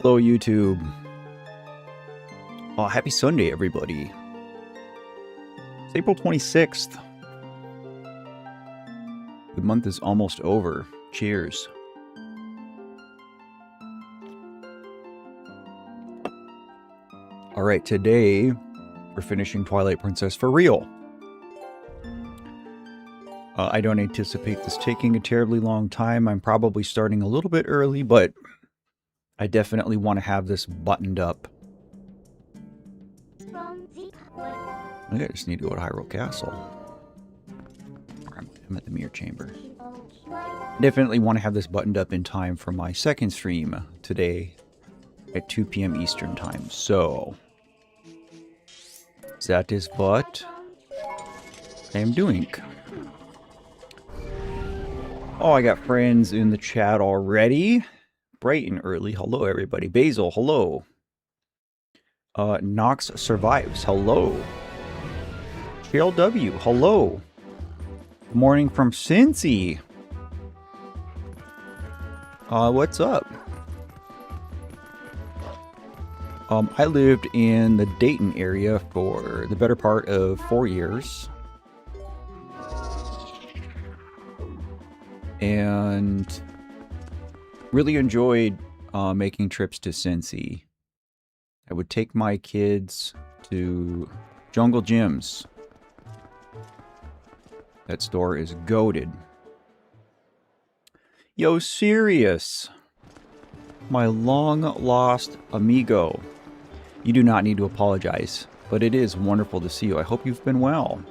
Hello, YouTube. Oh, happy Sunday, everybody. It's April 26th. The month is almost over. Cheers. Alright, today we're finishing Twilight Princess for real. I don't anticipate this taking a terribly long time. I'm probably starting a little bit early, but I definitely want to have this buttoned up. I think I just need to go to Hyrule Castle. I'm at the Mirror Chamber. I definitely want to have this buttoned up in time for my second stream today at 2 p.m. Eastern Time. So, that is what I am doing. Oh, I got friends in the chat already. Bright and early. Hello, everybody. Basil, hello. Nox survives. Hello. JLW, hello. Good morning from Cincy. What's up? I lived in the Dayton area for the better part of 4 years. And really enjoyed making trips to Cincy. I would take my kids to Jungle Gyms. That store is goated. Yo, Sirius, my long-lost amigo. You do not need to apologize, but it is wonderful to see you. I hope you've been well.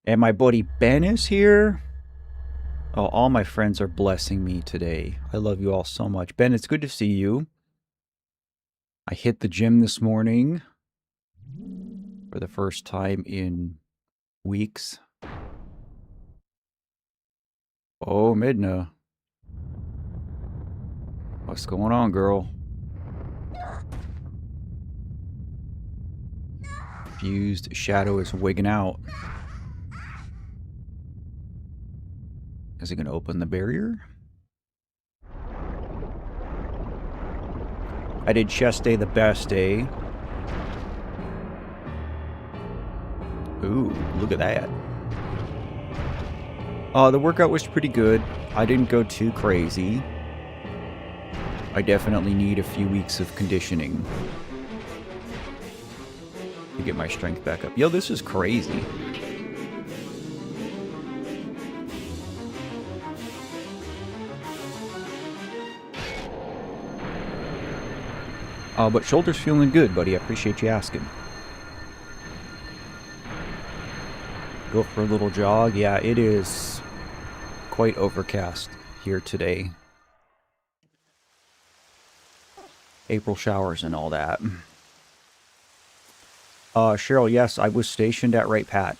And my buddy Ben is here. Oh, all my friends are blessing me today. I love you all so much. Ben, it's good to see you. I hit the gym this morning for the first time in weeks. Oh, Midna. What's going on, girl? Fused Shadow is wigging out. Is he going to open the barrier? I did chest day the best day. Ooh, look at that. The workout was pretty good. I didn't go too crazy. I definitely need a few weeks of conditioning to get my strength back up. Yo, this is crazy. But shoulder's feeling good, buddy. I appreciate you asking. Go for a little jog. Yeah, it is quite overcast here today. April showers and all that. Cheryl, yes, I was stationed at Right Pat.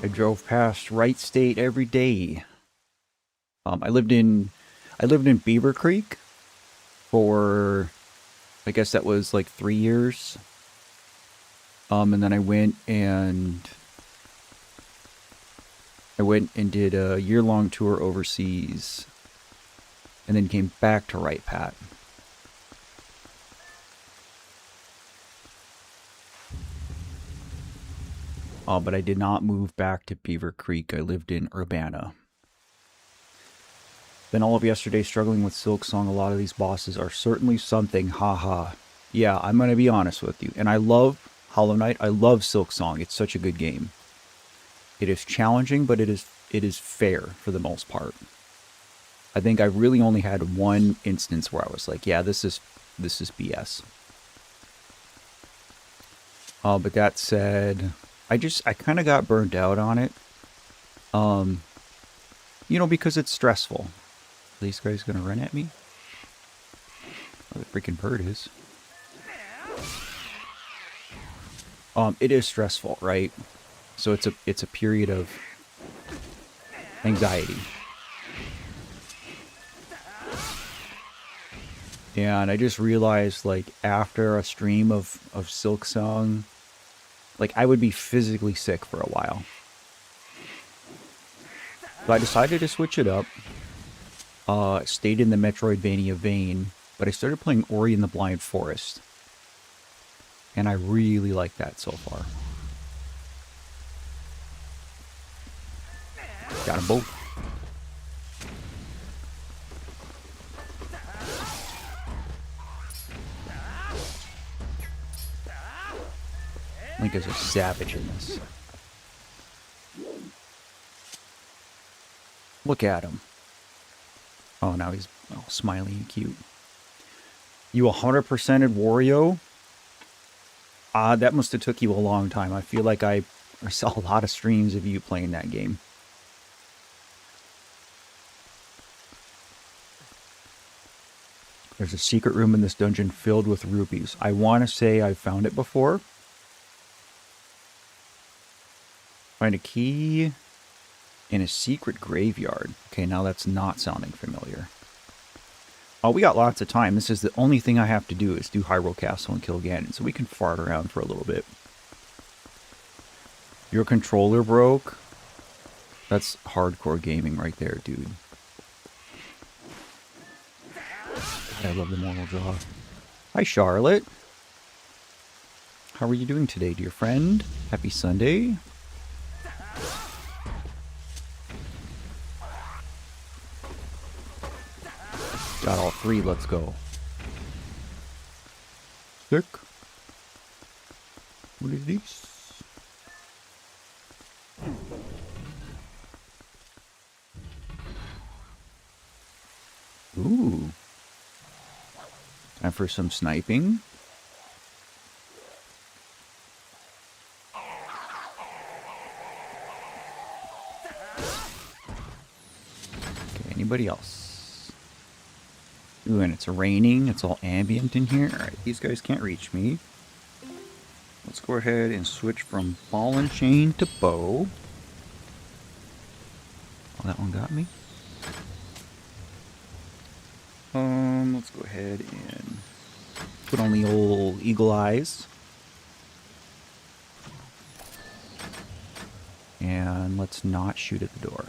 I drove past Wright State every day. I lived in Beaver Creek for, I guess that was like 3 years. And then I went and did a year-long tour overseas, and then came back to Wright Pat. But I did not move back to Beaver Creek. I lived in Urbana. Then all of yesterday struggling with Silk Song. A lot of these bosses are certainly something. Haha. Yeah, I'm going to be honest with you. And I love Hollow Knight. I love Silk Song. It's such a good game. It is challenging, but it is fair for the most part. I think I really only had one instance where I was like, yeah, this is BS. But that said, I kind of got burned out on it. You know, because it's stressful. Are these guys gonna run at me? Oh, the freaking bird is. It is stressful, right? So it's a period of anxiety. And I just realized, like, after a stream of Silk Song, like, I would be physically sick for a while. So I decided to switch it up. Stayed in the Metroidvania vein, but I started playing Ori and the Blind Forest. And I really like that so far. Got them both. Link is a savage in this. Look at him. Oh, now he's all smiley and cute. You 100%ed Wario? That must have took you a long time. I feel like I saw a lot of streams of you playing that game. There's a secret room in this dungeon filled with rupees. I want to say I found it before. Find a key in a secret graveyard. Okay, now that's not sounding familiar. Oh, we got lots of time. This is the only thing I have to do is do Hyrule Castle and kill Ganon, so we can fart around for a little bit. Your controller broke? That's hardcore gaming right there, dude. I love the Mortal Jaw. Hi, Charlotte. How are you doing today, dear friend? Happy Sunday. Got all three, let's go. Sick. What is this? Ooh. Time for some sniping. Okay, anybody else? Ooh, and it's raining. It's all ambient in here. Alright, these guys can't reach me. Let's go ahead and switch from ball and chain to bow. Oh, that one got me. Let's go ahead and put on the old eagle eyes. And let's not shoot at the door.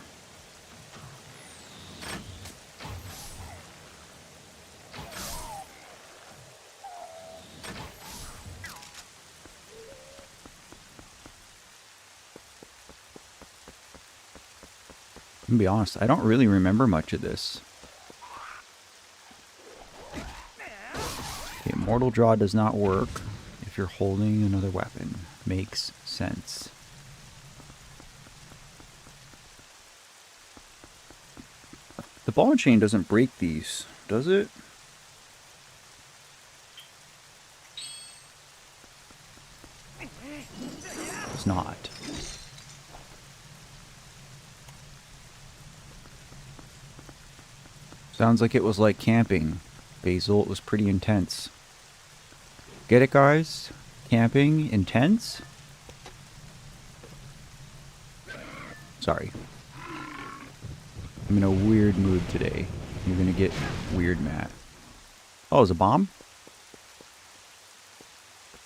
I'm gonna be honest, I don't really remember much of this. Okay, Mortal Draw does not work if you're holding another weapon. Makes sense. The ball and chain doesn't break these, does it? It's not. Sounds like it was like camping, Basil. It was pretty intense. Get it, guys? Camping, intense? Sorry. I'm in a weird mood today. You're gonna get weird, Matt. Oh, is a bomb?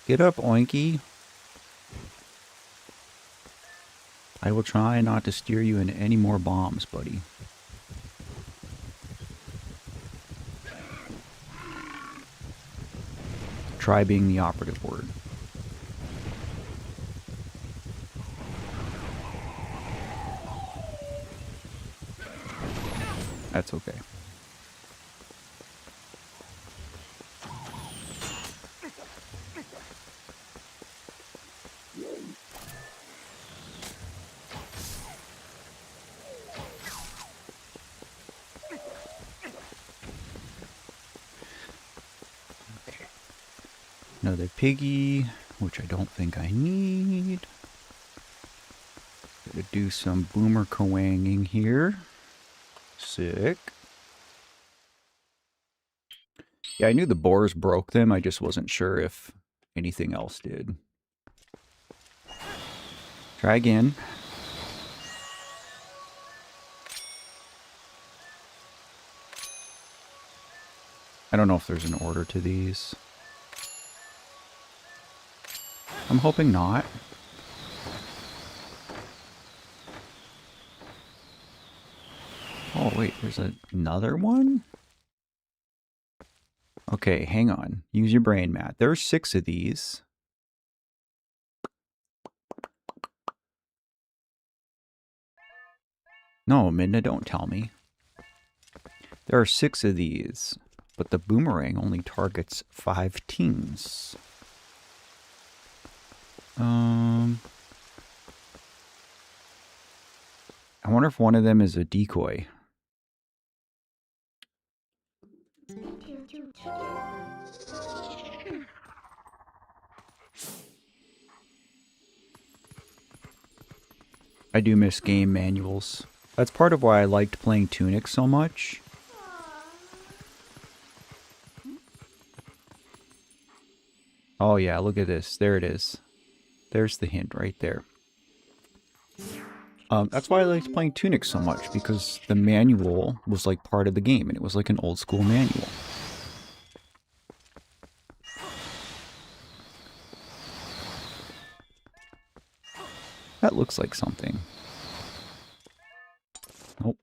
Get up, Oinky. I will try not to steer you into any more bombs, buddy. Try being the operative word. That's okay. Another piggy, which I don't think I need. Gotta do some boomer coanging here. Sick. Yeah, I knew the boars broke them. I just wasn't sure if anything else did. Try again. I don't know if there's an order to these. I'm hoping not. Oh, wait, there's another one? Okay, hang on. Use your brain, Matt. There are 6 of these. No, Midna, don't tell me. There are 6 of these, but the boomerang only targets 5 teams. I wonder if one of them is a decoy. I do miss game manuals. That's part of why I liked playing Tunic so much. Oh yeah, look at this. There it is. There's the hint right there. That's why I liked playing Tunic so much, because the manual was like part of the game, and it was like an old school manual. That looks like something. Nope.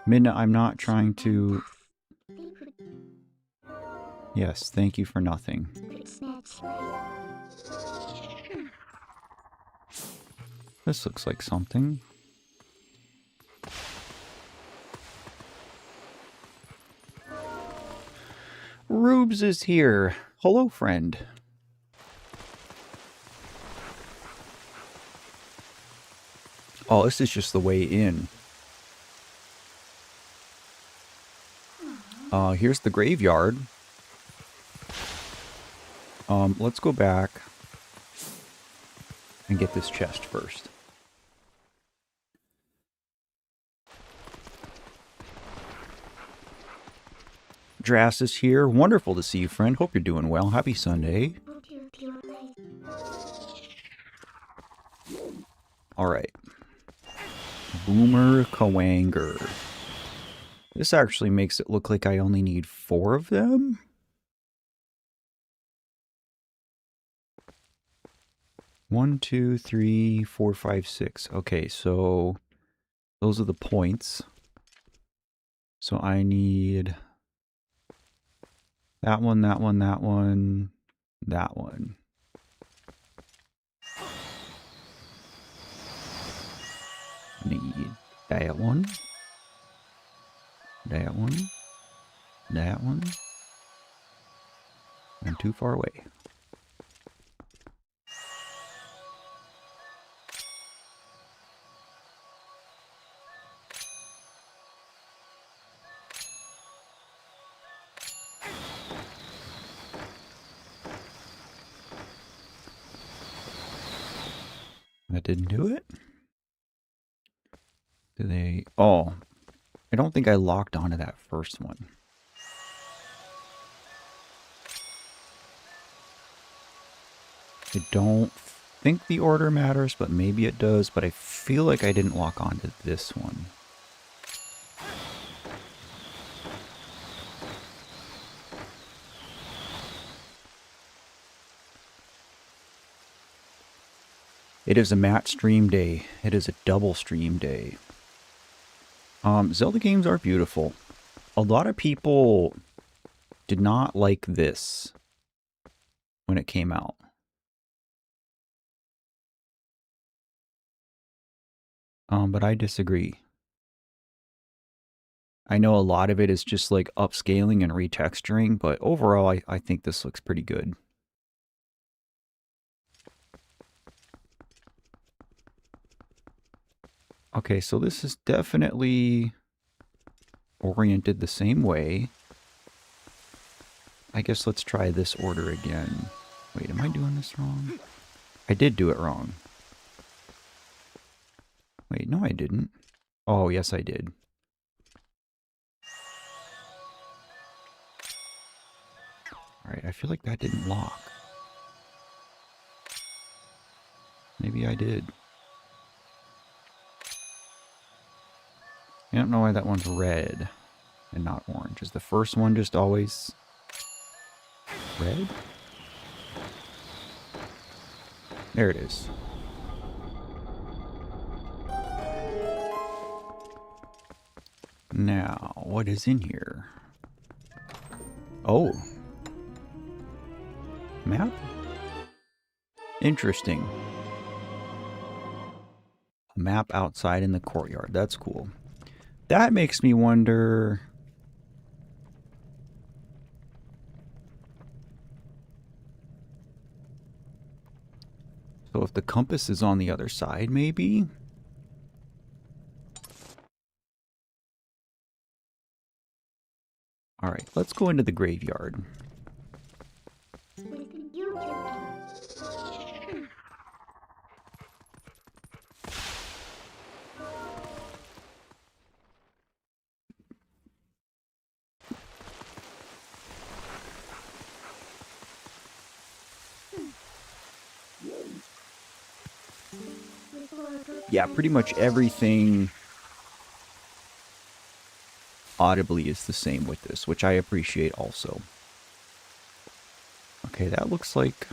Midna, I'm not trying to... Yes, thank you for nothing. This looks like something. Rubes is here. Hello, friend. Oh, this is just the way in. Here's the graveyard. Let's go back and get this chest first. Drass is here. Wonderful to see you, friend. Hope you're doing well. Happy Sunday. Alright. Boomer Kawanger. This actually makes it look like I only need 4 of them. One, 2, 3, 4, 5, 6. Okay, so those are the points. So I need that one, that one, that one, that one. Need that one, that one, that one. I'm too far away. That didn't do it? Do they... Oh, I don't think I locked onto that first one. I don't think the order matters, but maybe it does, but I feel like I didn't lock onto this one. It is a Matt stream day. It is a double stream day. Zelda games are beautiful. A lot of people did not like this when it came out. But I disagree. I know a lot of it is just like upscaling and retexturing, but overall I think this looks pretty good. Okay, so this is definitely oriented the same way. I guess let's try this order again. Wait, am I doing this wrong? I did do it wrong. Wait, no I didn't. Oh, yes I did. Alright, I feel like that didn't lock. Maybe I did. I don't know why that one's red. and not orange? Is the first one just always red? There it is. Now, what is in here? Oh. Map? Interesting. A map outside in the courtyard. That's cool. That makes me wonder... So if the compass is on the other side, maybe? Alright, let's go into the graveyard. Yeah, pretty much everything audibly is the same with this, which I appreciate also. Okay, that looks like...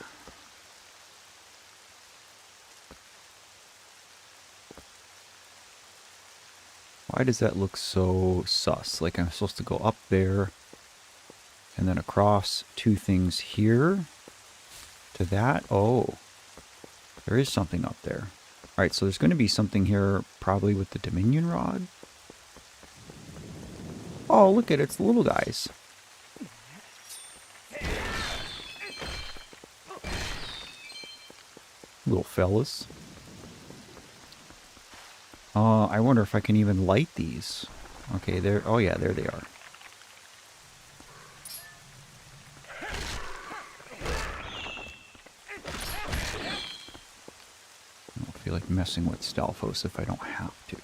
Why does that look so sus? Like I'm supposed to go up there and then across two things here to that? Oh, there is something up there. Alright, so there's going to be something here probably with the Dominion Rod. Oh, look at it, it's the little guys. Little fellas. I wonder if I can even light these. Okay, there. Oh yeah, there they are. I don't feel like messing with Stalfos if I don't have to.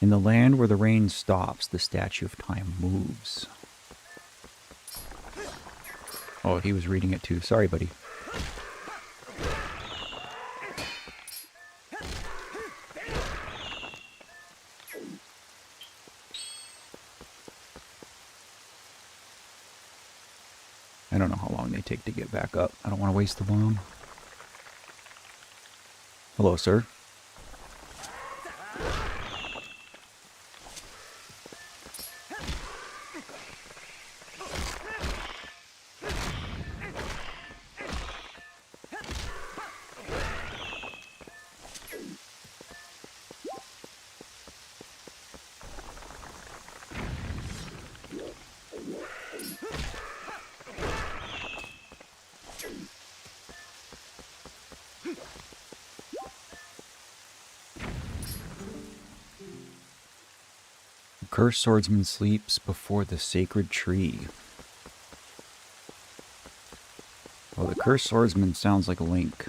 In the land where the rain stops, the Statue of Time moves. Oh, he was reading it too. Sorry, buddy. I don't know how long they take to get back up. I don't want to waste the bomb. Hello, sir. Cursed swordsman sleeps before the sacred tree. Well, the cursed swordsman sounds like a Link.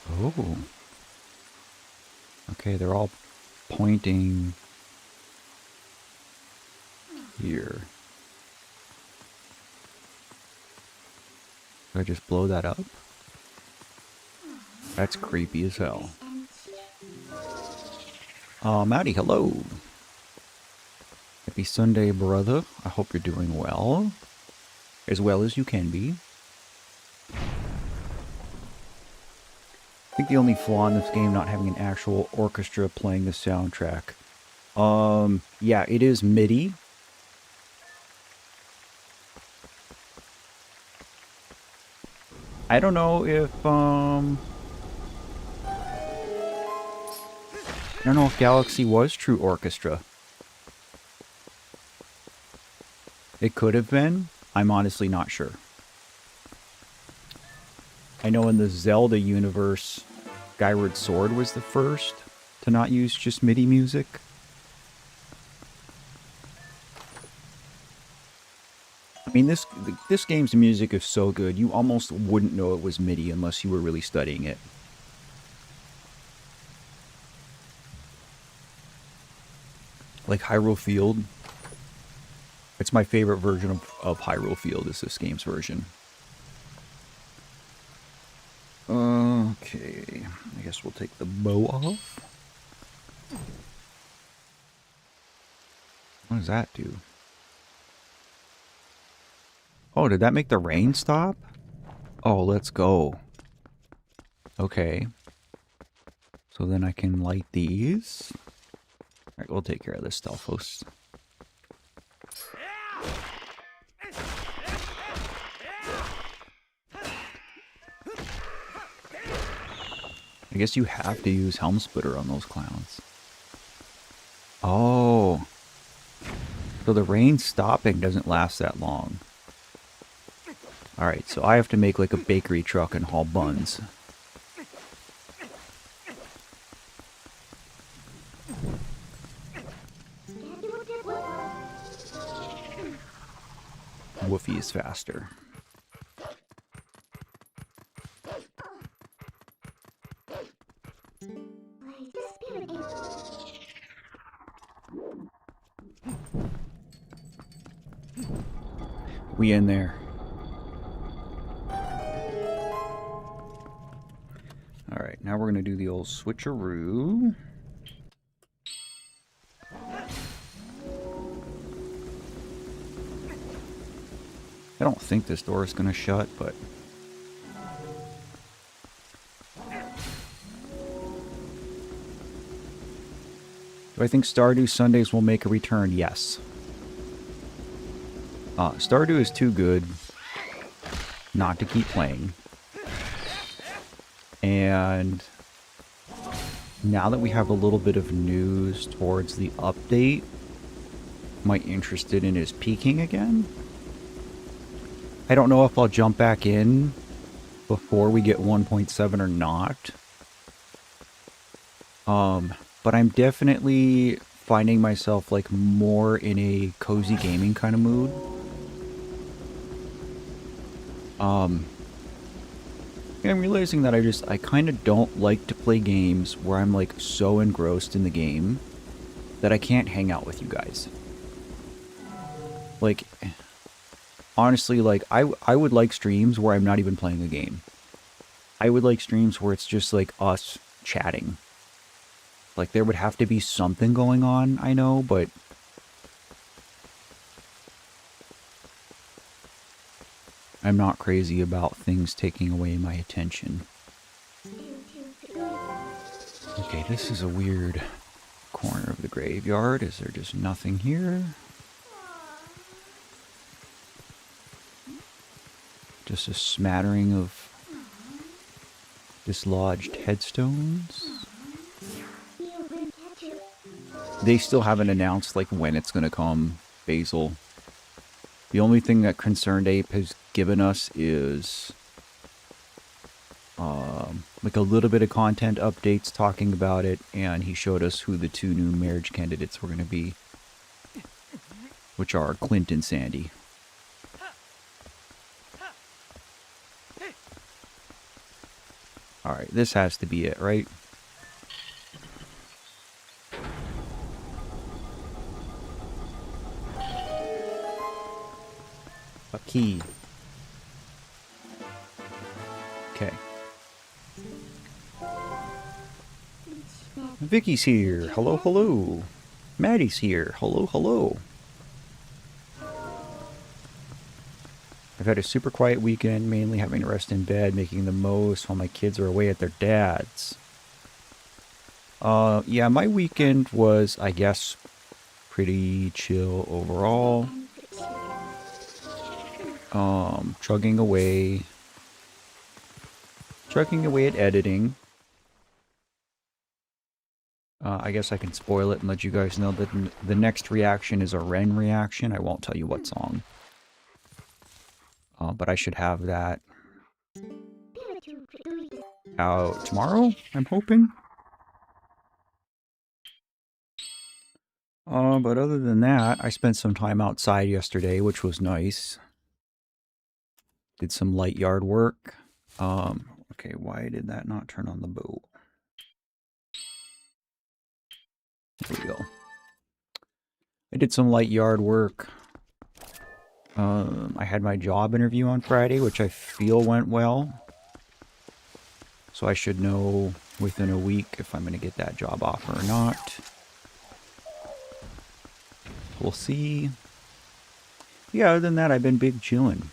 Oh. Okay, they're all pointing here. Do I just blow that up? That's creepy as hell. Maddie, hello. Happy Sunday, brother. I hope you're doing well. As well as you can be. I think the only flaw in this game not having an actual orchestra playing the soundtrack. Yeah, it is MIDI. I don't know if, I don't know if Galaxy was true orchestra. It could have been. I'm honestly not sure. I know in the Zelda universe, Skyward Sword was the first to not use just MIDI music. I mean, this game's music is so good, you almost wouldn't know it was MIDI unless you were really studying it. Like Hyrule Field. It's my favorite version of Hyrule Field is this game's version. Okay, I guess we'll take the bow off. What does that do? Oh, did that make the rain stop? Oh, let's go. Okay. So then I can light these. Alright, we'll take care of this stealth host. I guess you have to use Helm Splitter on those clowns. Oh. So the rain stopping doesn't last that long. Alright, so I have to make like a bakery truck and haul buns. Woofy is faster. We in there. Alright, now we're going to do the old switcheroo. I don't think this door is going to shut, but... Do I think Stardew Sundays will make a return? Yes. Stardew is too good not to keep playing. And now that we have a little bit of news towards the update, my interest in it is peaking again. I don't know if I'll jump back in before we get 1.7 or not. But I'm definitely finding myself like more in a cozy gaming kind of mood. I'm realizing that I kind of don't like to play games where I'm like so engrossed in the game that I can't hang out with you guys. Like, honestly, like, I would like streams where I'm not even playing a game. I would like streams where it's just like us chatting. Like, there would have to be something going on, I know, but... I'm not crazy about things taking away my attention. Okay, this is a weird corner of the graveyard. Is there just nothing here? Just a smattering of dislodged headstones. They still haven't announced like when it's gonna come, Basil. The only thing that Concerned Ape has given us is like a little bit of content updates talking about it, and he showed us who the two new marriage candidates were going to be, which are Clint and Sandy. Alright, this has to be it, right? A key. Okay. Vicky's here. Hello, hello. Maddie's here. Hello, hello. I've had a super quiet weekend, mainly having to rest in bed, making the most while my kids are away at their dad's. Yeah, my weekend was, I guess, pretty chill overall. Chugging away at editing. I guess I can spoil it and let you guys know that the next reaction is a Ren reaction. I won't tell you what song. But I should have that out tomorrow, I'm hoping. But other than that, I spent some time outside yesterday, which was nice. Did some light yard work. Okay, why did that not turn on the boat? There we go. I did some light yard work. I had my job interview on Friday, which I feel went well. So I should know within a week if I'm going to get that job offer or not. We'll see. Yeah, other than that, I've been big chilling.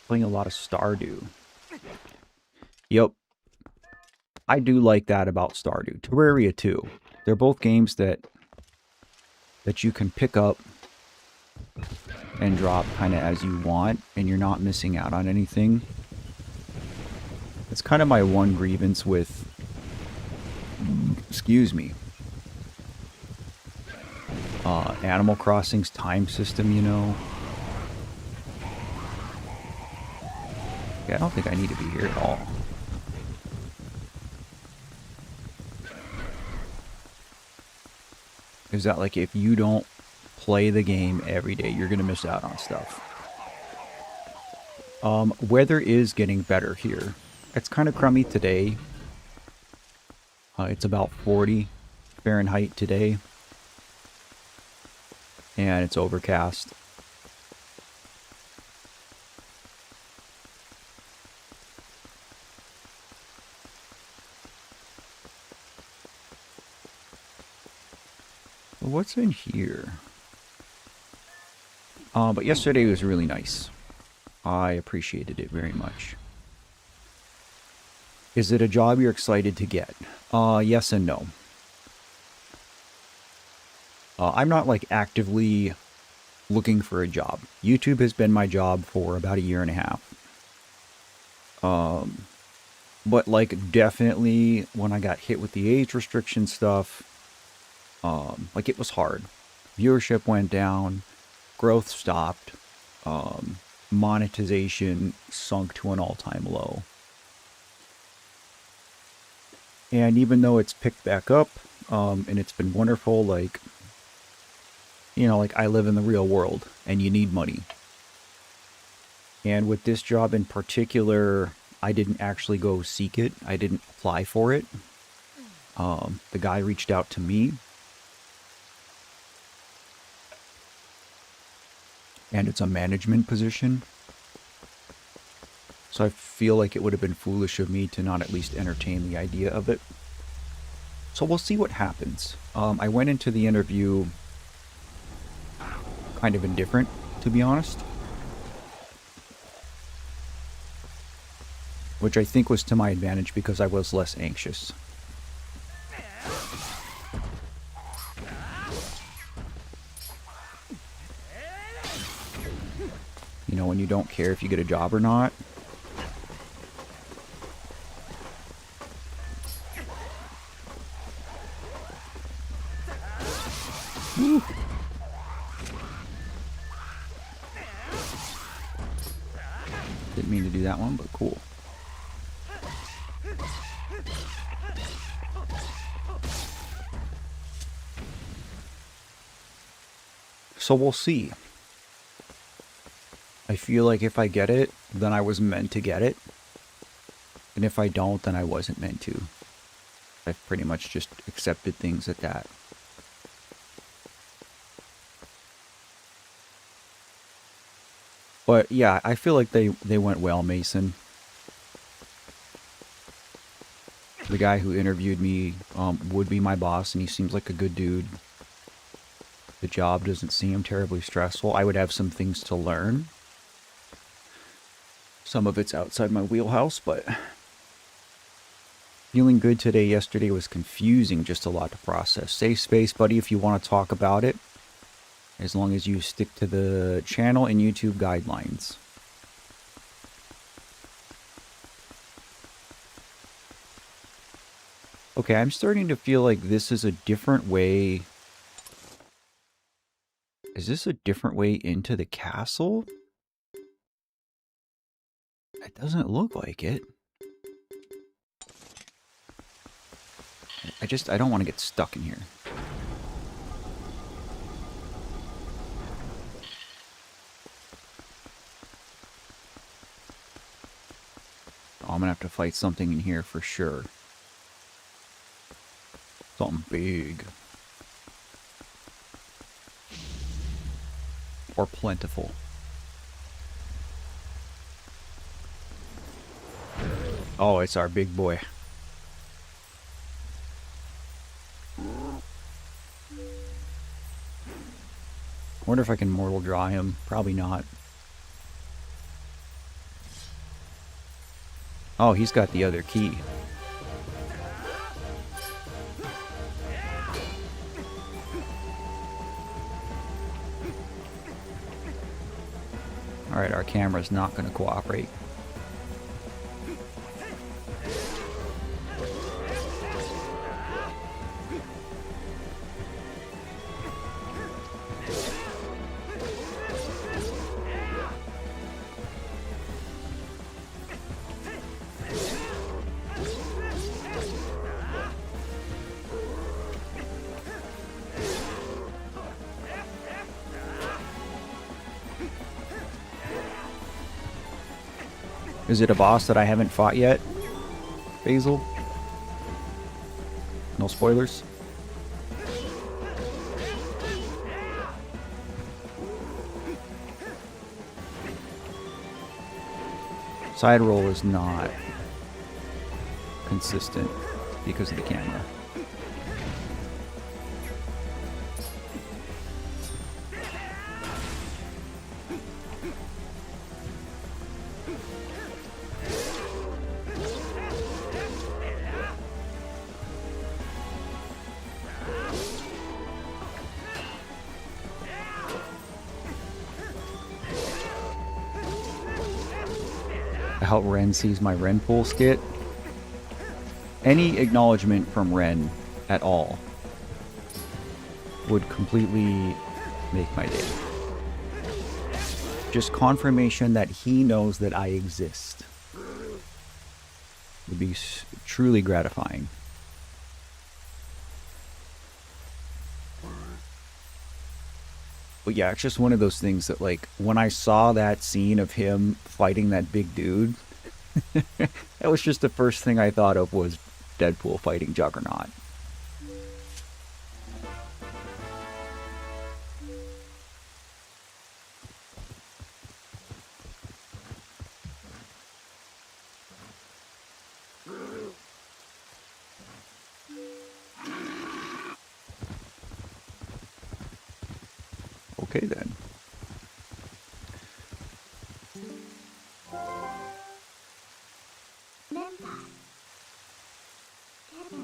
Playing a lot of Stardew. Yep. I do like that about Stardew. Terraria too. They're both games that you can pick up and drop kind of as you want, and you're not missing out on anything. It's kind of my one grievance with, excuse me, Animal Crossing's time system, you know. Yeah, I don't think I need to be here at all. Is that like if you don't play the game every day, you're going to miss out on stuff. Weather is getting better here. It's kind of crummy today. It's about 40 Fahrenheit today. And it's overcast. What's in here? But yesterday was really nice. I appreciated it very much. Is it a job you're excited to get? Yes and no. I'm not like actively looking for a job. YouTube has been my job for about a year and a half. But like definitely when I got hit with the age restriction stuff, like it was hard. Viewership went down, growth stopped, monetization sunk to an all-time low. And even though it's picked back up, and it's been wonderful, like, you know, like I live in the real world and you need money. And with this job in particular, I didn't actually go seek it. I didn't apply for it. The guy reached out to me. And it's a management position. So I feel like it would have been foolish of me to not at least entertain the idea of it. So we'll see what happens. I went into the interview kind of indifferent, to be honest. Which I think was to my advantage because I was less anxious. You know, when you don't care if you get a job or not. Woo. Didn't mean to do that one, but cool. So we'll see. I feel like if I get it, then I was meant to get it. And if I don't, then I wasn't meant to. I've pretty much just accepted things at that. But yeah, I feel like they went well, Mason. The guy who interviewed me would be my boss, and he seems like a good dude. The job doesn't seem terribly stressful. I would have some things to learn. Some of it's outside my wheelhouse, but feeling good today. Yesterday was confusing, just a lot to process. Safe space, buddy, if you want to talk about it. As long as you stick to the channel and YouTube guidelines. Okay, I'm starting to feel like this is a different way. Is this a different way into the castle? It doesn't look like it. I don't want to get stuck in here. Oh, I'm gonna have to fight something in here for sure. Something big. or plentiful. Oh, it's our big boy. Wonder if I can mortal draw him. Probably not. Oh, he's got the other key. Alright, our camera's not going to cooperate. Is it a boss that I haven't fought yet? Basil? No spoilers? Side roll is not consistent because of the camera. How Ren sees my Ren pool skit. Any acknowledgement from Ren at all would completely make my day. Just confirmation that he knows that I exist would be truly gratifying. But yeah, it's just one of those things that, like, when I saw that scene of him fighting that big dude, that was just the first thing I thought of was Deadpool fighting Juggernaut. Okay then.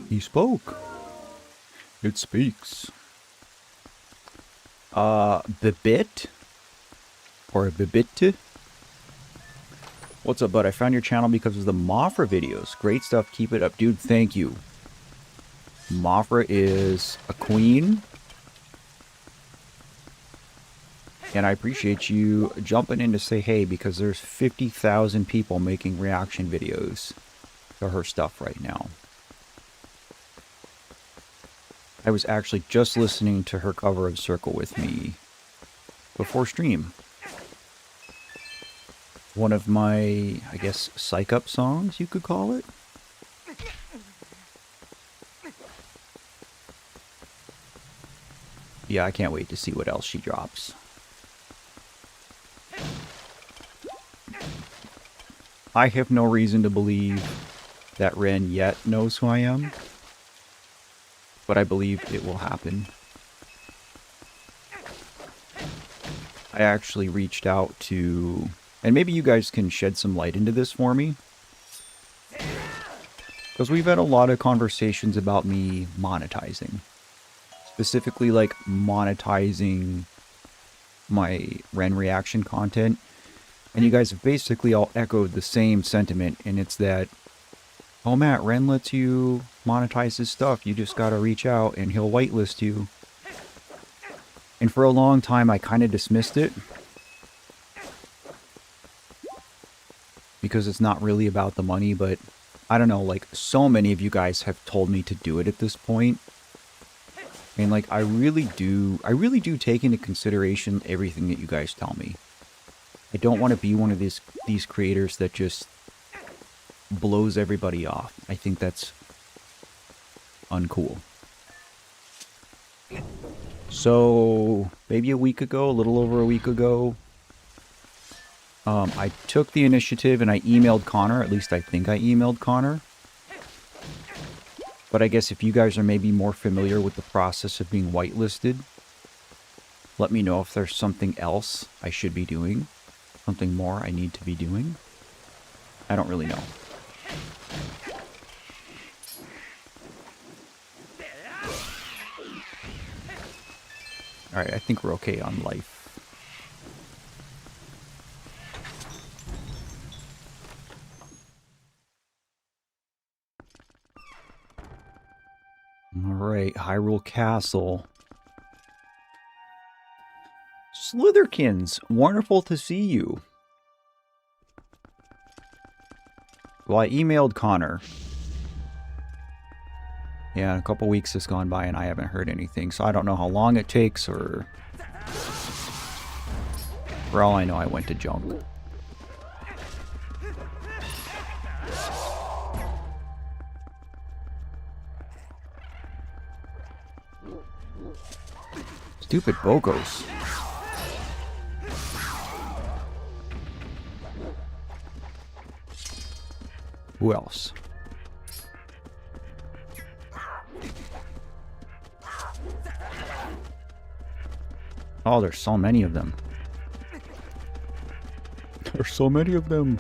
He spoke. It speaks. Bibit? Or Bibit? What's up, bud? I found your channel because of the Mothra videos. Great stuff. Keep it up. Dude, thank you. Mothra is a queen. And I appreciate you jumping in to say hey, because there's 50,000 people making reaction videos to her stuff right now. I was actually just listening to her cover of Circle with Me before stream. One of my, I guess, psych up songs, you could call it. Yeah, I can't wait to see what else she drops. I have no reason to believe that Ren yet knows who I am, but I believe it will happen. I actually reached out to, and maybe you guys can shed some light into this for me, because we've had a lot of conversations about me monetizing. Specifically, like, monetizing my Ren reaction content. And you guys have basically all echoed the same sentiment, and it's that, oh Matt, Ren lets you monetize his stuff, you just gotta reach out and he'll whitelist you. And for a long time I kind of dismissed it, because it's not really about the money, but I don't know, like, so many of you guys have told me to do it at this point. And like, I really do take into consideration everything that you guys tell me. I don't want to be one of these creators that just blows everybody off. I think that's uncool. So, maybe a week ago, a little over a week ago, I took the initiative and I emailed Connor. At least I think I emailed Connor. But I guess if you guys are maybe more familiar with the process of being whitelisted, let me know if there's something else I should be doing. Something more I need to be doing. I don't really know. Alright, I think we're okay on life. Alright, Hyrule Castle. Slitherkins, wonderful to see you. Well, I emailed Connor. Yeah, a couple weeks has gone by and I haven't heard anything, so I don't know how long it takes, or... For all I know, I went to junk. Stupid Bogos. Who else? Oh, there's so many of them. There's so many of them.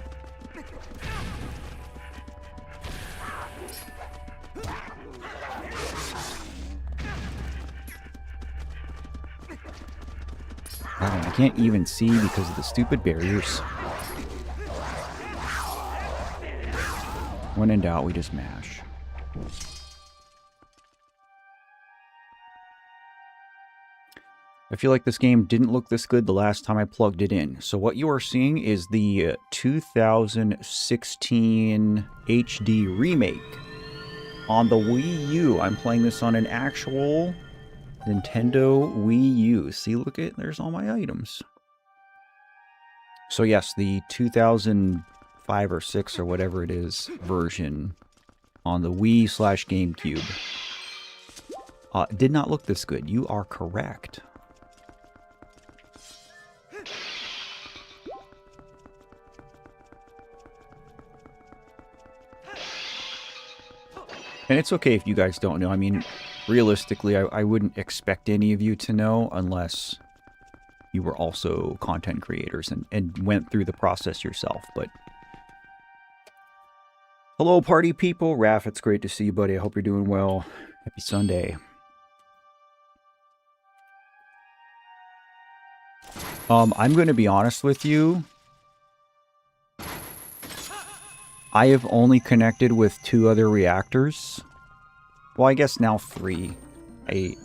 I can't even see because of the stupid barriers. When in doubt, we just mash. I feel like this game didn't look this good the last time I plugged it in. So what you are seeing is the 2016 HD remake on the Wii U. I'm playing this on an actual Nintendo Wii U. See, look at, there's all my items. So yes, the 2005 or 6 or whatever it is version on the Wii/GameCube did not look this good. You are correct. And it's okay if you guys don't know. I mean, realistically, I wouldn't expect any of you to know unless you were also content creators and went through the process yourself. But hello, party people. Raph, it's great to see you, buddy. I hope you're doing well. Happy Sunday. I'm going to be honest with you. I have only connected with 2 other reactors. Well, I guess now 3. I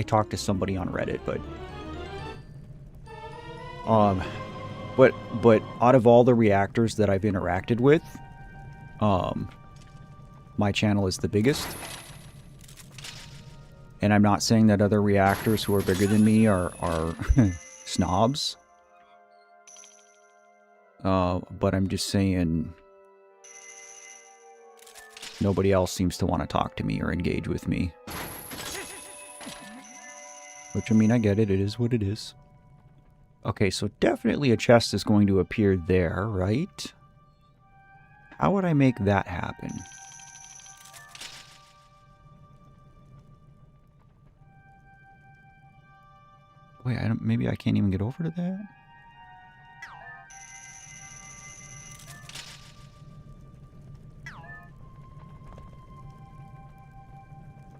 talked to somebody on Reddit, but out of all the reactors that I've interacted with, my channel is the biggest. And I'm not saying that other reactors who are bigger than me are snobs. But I'm just saying nobody else seems to want to talk to me or engage with me. Which, I mean, I get it. It is what it is. Okay, so definitely a chest is going to appear there, right? How would I make that happen? Wait, maybe I can't even get over to that?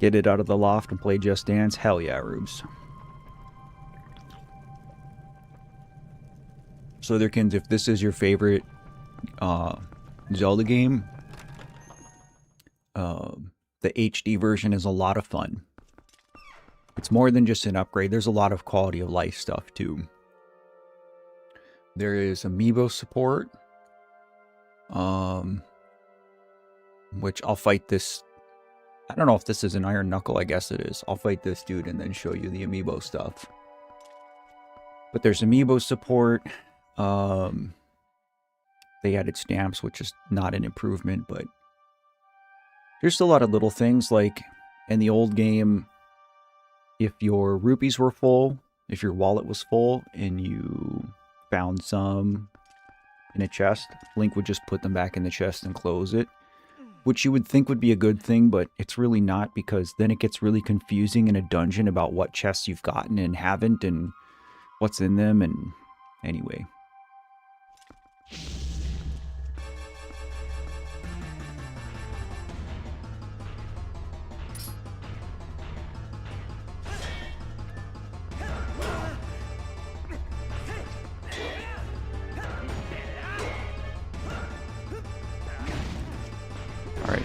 Get it out of the loft and play Just Dance? Hell yeah, Rubes. Slitherkins, if this is your favorite Zelda game, the HD version is a lot of fun. It's more than just an upgrade. There's a lot of quality of life stuff, too. There is amiibo support. Which I'll fight this... I don't know if this is an Iron Knuckle. I guess it is. I'll fight this dude and then show you the amiibo stuff. But there's amiibo support. They added stamps, which is not an improvement, but there's a lot of little things. Like in the old game, if your rupees were full, if your wallet was full, and you found some in a chest, Link would just put them back in the chest and close it, which you would think would be a good thing, but it's really not, because then it gets really confusing in a dungeon about what chests you've gotten and haven't and what's in them, and anyway. Alright,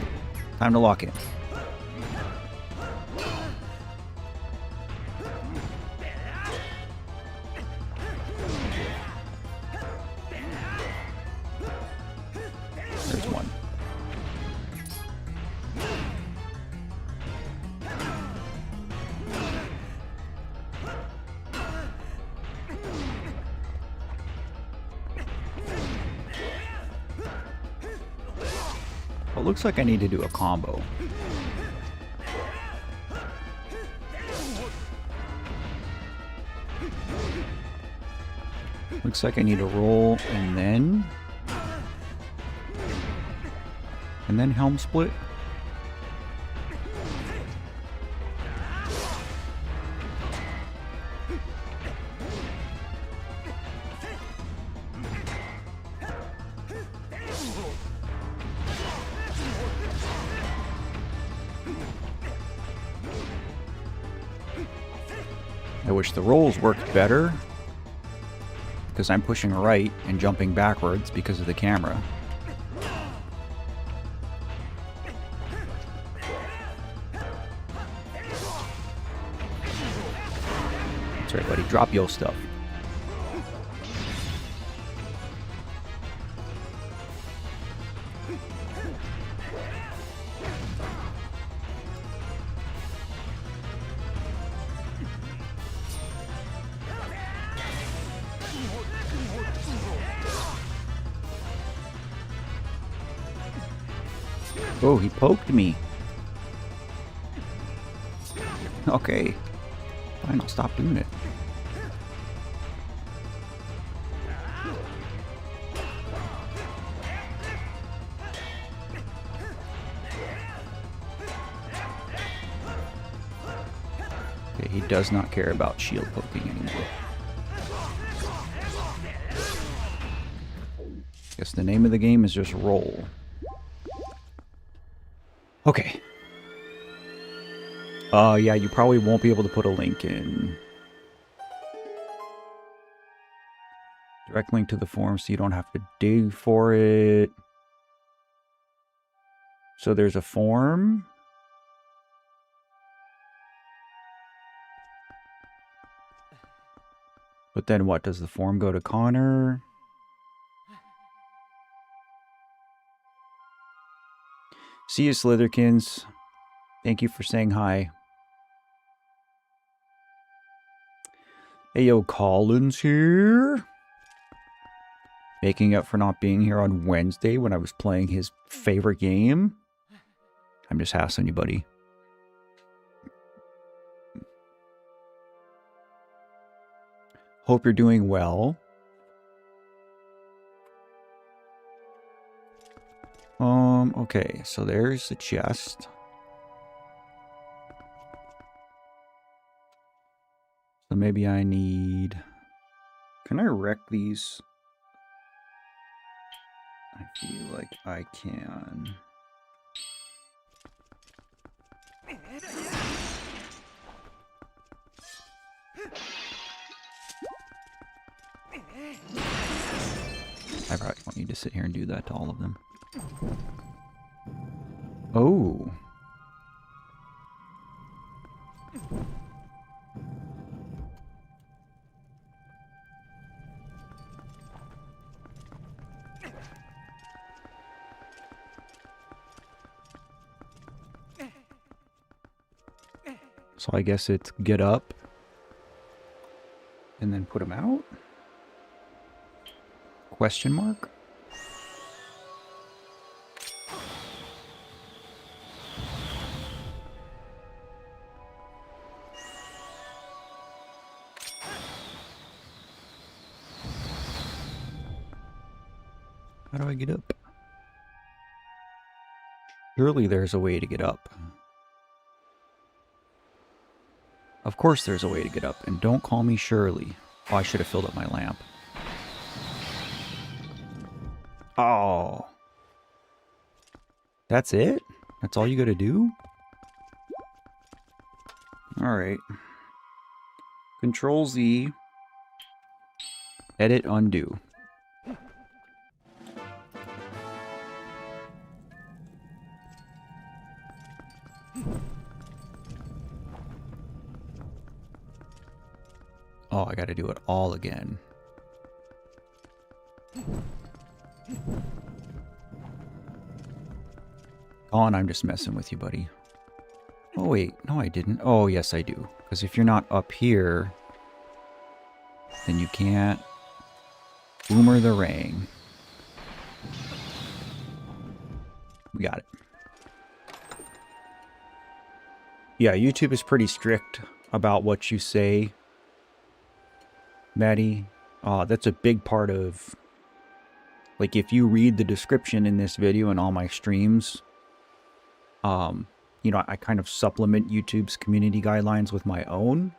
time to lock in. There's one. Well, it looks like I need to do a combo. Looks like I need to roll and then helm split. I wish the rolls worked better, because I'm pushing right and jumping backwards because of the camera. That's right, buddy. Drop your stuff. Oh, he poked me. Okay. Fine, I'll stop doing it. Okay, he does not care about shield poking anymore. Guess the name of the game is just roll. Okay. Yeah, you probably won't be able to put a link in. Direct link to the forum so you don't have to dig for it. So there's a form. But then what? Does the form go to Connor? See you, Slitherkins. Thank you for saying hi. Hey, yo, Colin's here. Making up for not being here on Wednesday when I was playing his favorite game. I'm just hassling you, buddy. Hope you're doing well. Okay, so there's the chest. So maybe I need... Can I wreck these? I feel like I can. I probably don't need to sit here and do that to all of them. Oh. So I guess it's get up and then put them out? Question mark? How do I get up? Surely there's a way to get up. Of course there's a way to get up, and don't call me Shirley. Oh, I should have filled up my lamp. Oh. That's it? That's all you gotta do? Alright. Control Z. Edit, undo. Oh, I gotta do it all again. Oh, and I'm just messing with you, buddy. Oh, wait. No, I didn't. Oh, yes, I do. Because if you're not up here, then you can't boomer the ring. We got it. Yeah, YouTube is pretty strict about what you say, Maddie. That's a big part of... Like, if you read the description in this video and all my streams... you know, I kind of supplement YouTube's community guidelines with my own.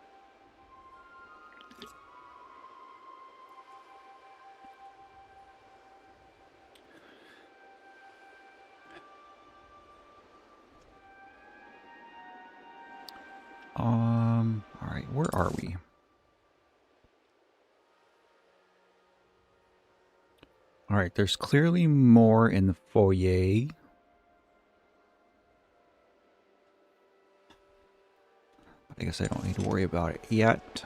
All right, where are we? All right, there's clearly more in the foyer. I guess I don't need to worry about it yet.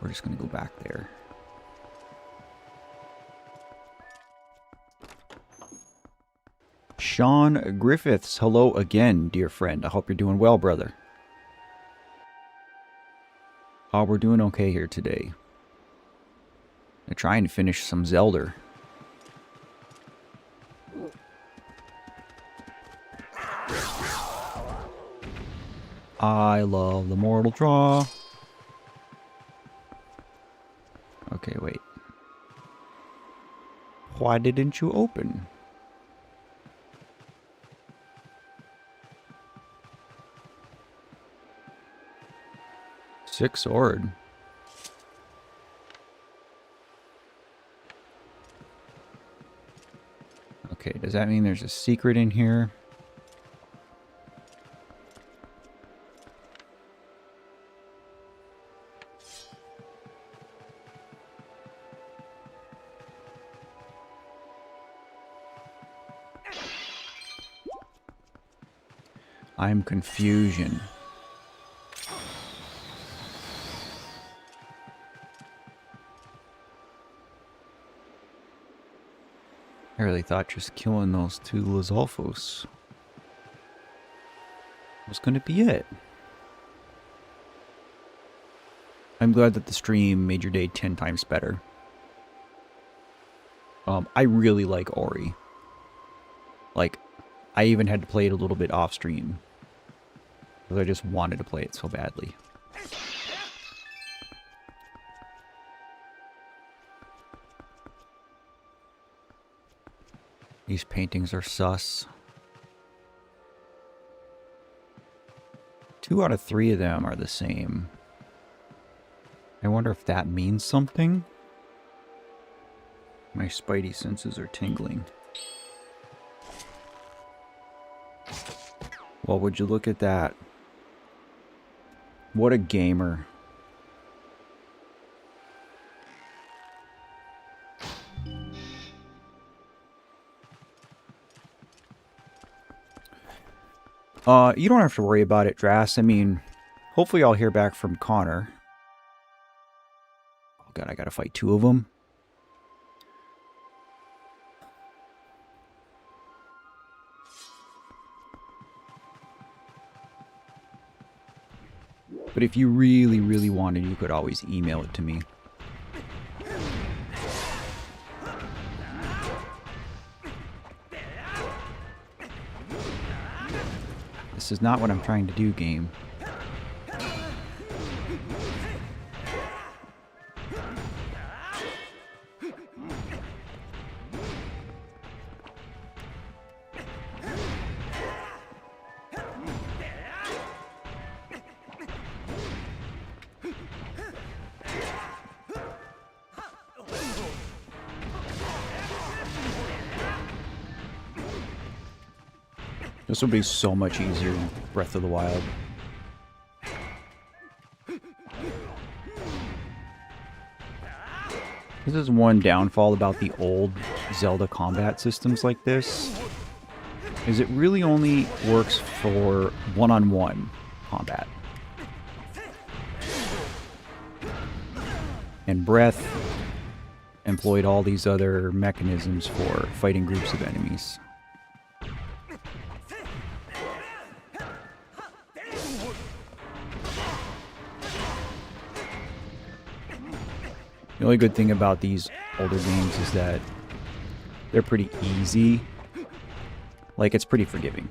We're just going to go back there. Sean Griffiths, hello again, dear friend. I hope you're doing well, brother. We're doing okay here today. I'm trying to finish some Zelda. I love the Mortal Draw. Okay, wait. Why didn't you open? Six sword. Okay, does that mean there's a secret in here? I'm confusion. I really thought just killing those two Lizalfos was going to be it. I'm glad that the stream made your day 10 times better. I really like Ori. Like, I even had to play it a little bit off stream. Because I just wanted to play it so badly. These paintings are sus. 2 out of 3 of them are the same. I wonder if that means something? My spidey senses are tingling. Well, would you look at that? What a gamer. You don't have to worry about it, Drass. I mean, hopefully I'll hear back from Connor. Oh god, I gotta fight 2 of them. But if you really, really wanted, you could always email it to me. This is not what I'm trying to do, game. This would be so much easier in Breath of the Wild. This is one downfall about the old Zelda combat systems like this, is it really only works for one-on-one combat. And Breath employed all these other mechanisms for fighting groups of enemies. The only good thing about these older games is that they're pretty easy. Like, it's pretty forgiving.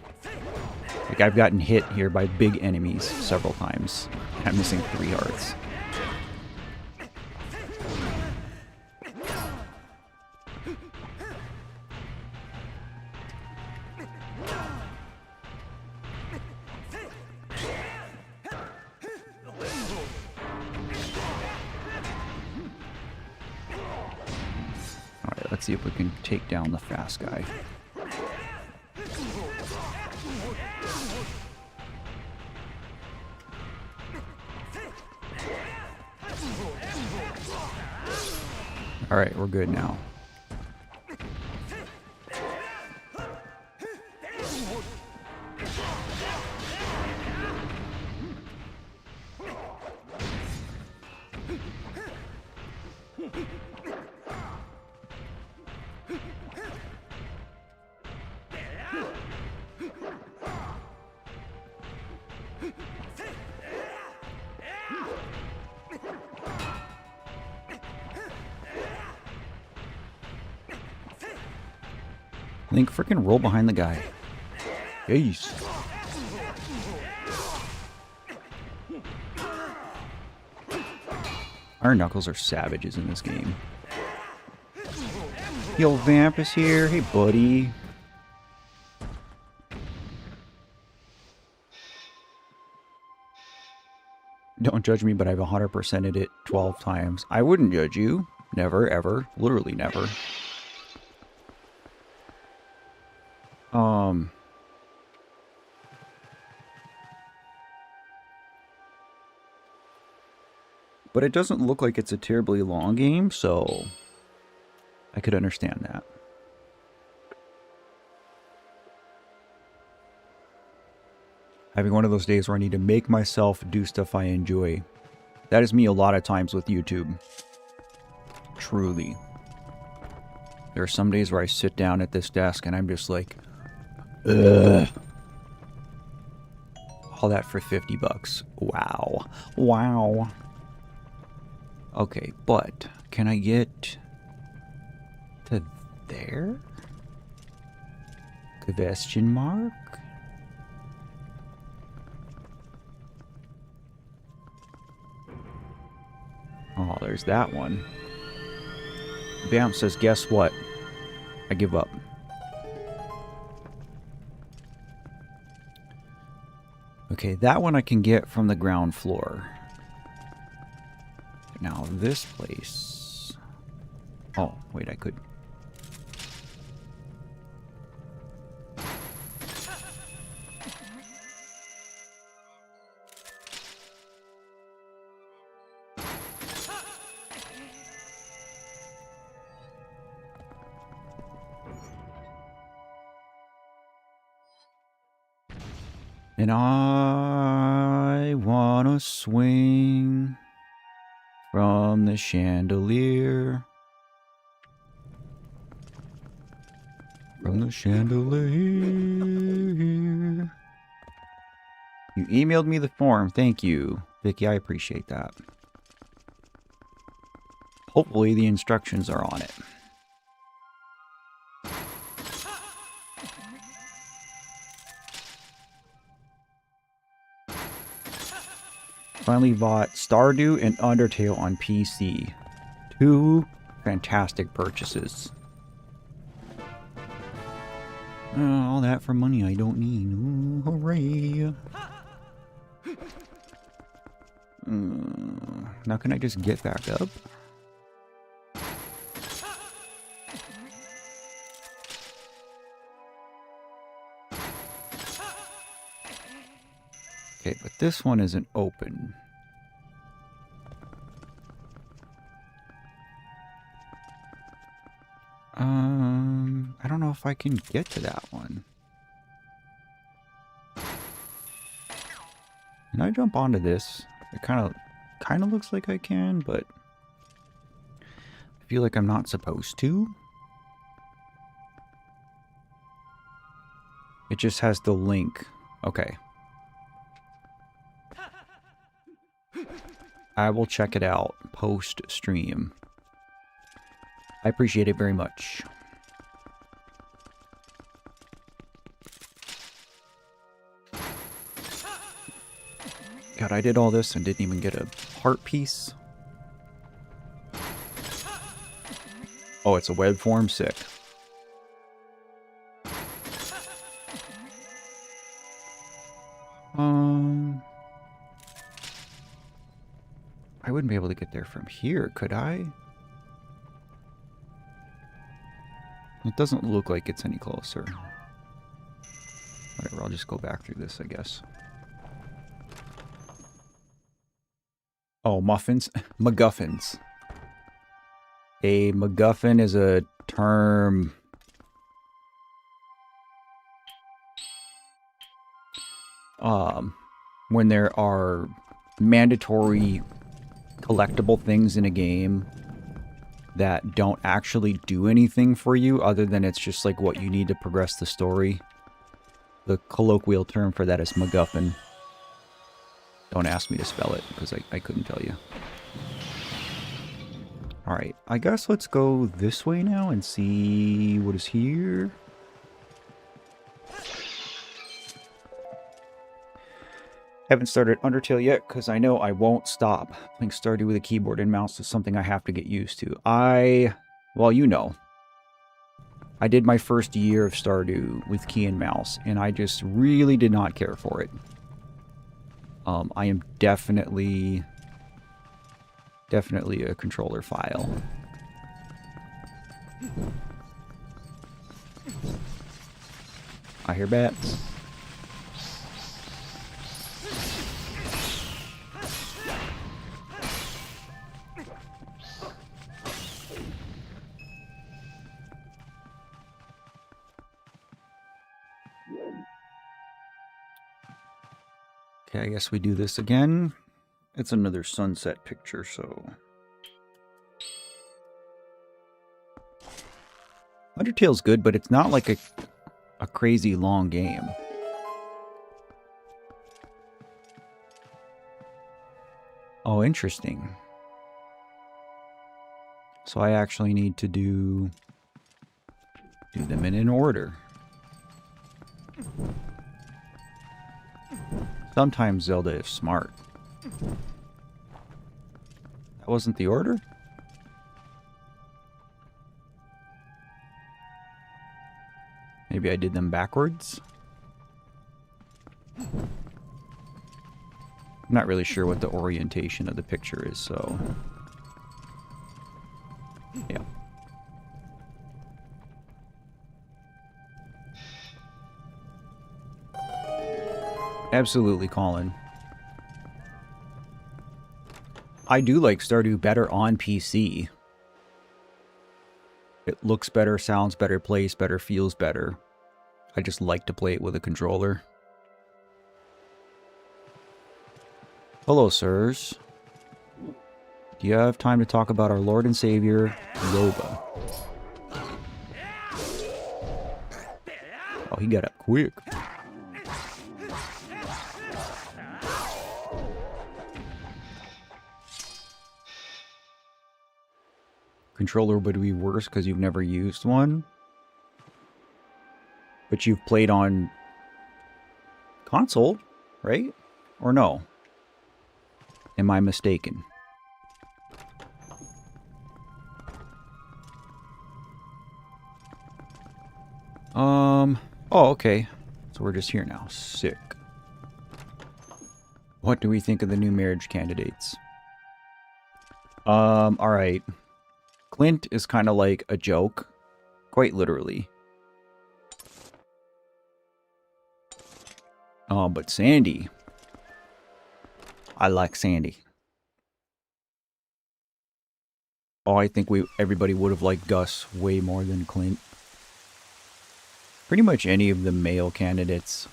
Like, I've gotten hit here by big enemies several times. I'm missing 3 hearts. Alright, let's see if we can take down the fast guy. Alright, we're good now. Link, freaking roll behind the guy. Jeez. Iron Knuckles are savages in this game. Yo, Vamp is here. Hey, buddy. Don't judge me, but I've 100%ed it 12 times. I wouldn't judge you. Never, ever. Literally never. But it doesn't look like it's a terribly long game, so I could understand that. Having one of those days where I need to make myself do stuff I enjoy. That is me a lot of times with YouTube. Truly. There are some days where I sit down at this desk and I'm just like, ugh. All that for 50 bucks. Wow. Wow. Okay, but can I get to there? Question mark? Oh, there's that one. Bam says, guess what? I give up. Okay, that one I can get from the ground floor. Now this place... Oh, wait, I could... And I wanna swing from the chandelier. From the chandelier. You emailed me the form. Thank you, Vicky. I appreciate that. Hopefully the instructions are on it. Finally bought Stardew and Undertale on PC. 2 fantastic purchases. All that for money I don't need. Ooh, hooray. Now can I just get back up? Okay, but this one isn't open. I don't know if I can get to that one. Can I jump onto this? It kind of looks like I can, but I feel like I'm not supposed to. It just has the link. Okay. I will check it out post-stream. I appreciate it very much. God, I did all this and didn't even get a heart piece. Oh, it's a web form? Sick. I wouldn't be able to get there from here, could I? It doesn't look like it's any closer. Whatever, I'll just go back through this, I guess. Oh, muffins? MacGuffins. A MacGuffin is a term... when there are mandatory collectible things in a game that don't actually do anything for you other than it's just like what you need to progress the story. The colloquial term for that is MacGuffin. Don't ask me to spell it because I couldn't tell you. Alright, I guess let's go this way now and see what is here. Haven't started Undertale yet because I know I won't stop. Playing Stardew with a keyboard and mouse is something I have to get used to. Well, you know. I did my first year of Stardew with key and mouse, and I just really did not care for it. I am definitely a controller file. I hear bats. Okay, I guess we do this again. It's another sunset picture, so... Undertale's good, but it's not like a crazy long game. Oh, interesting. So I actually need to do them in an order. Sometimes Zelda is smart. That wasn't the order? Maybe I did them backwards? I'm not really sure what the orientation of the picture is, so... Yeah. Absolutely, Colin. I do like Stardew better on PC. It looks better, sounds better, plays better, feels better. I just like to play it with a controller. Hello, sirs. Do you have time to talk about our Lord and Savior, Loba? Oh, he got up quick. Controller would be worse because you've never used one. But you've played on console, right? Or no? Am I mistaken? Oh, okay. So we're just here now. Sick. What do we think of the new marriage candidates? Alright. Clint is kind of like a joke. Quite literally. But Sandy. I like Sandy. Oh, I think everybody would have liked Gus way more than Clint. Pretty much any of the male candidates.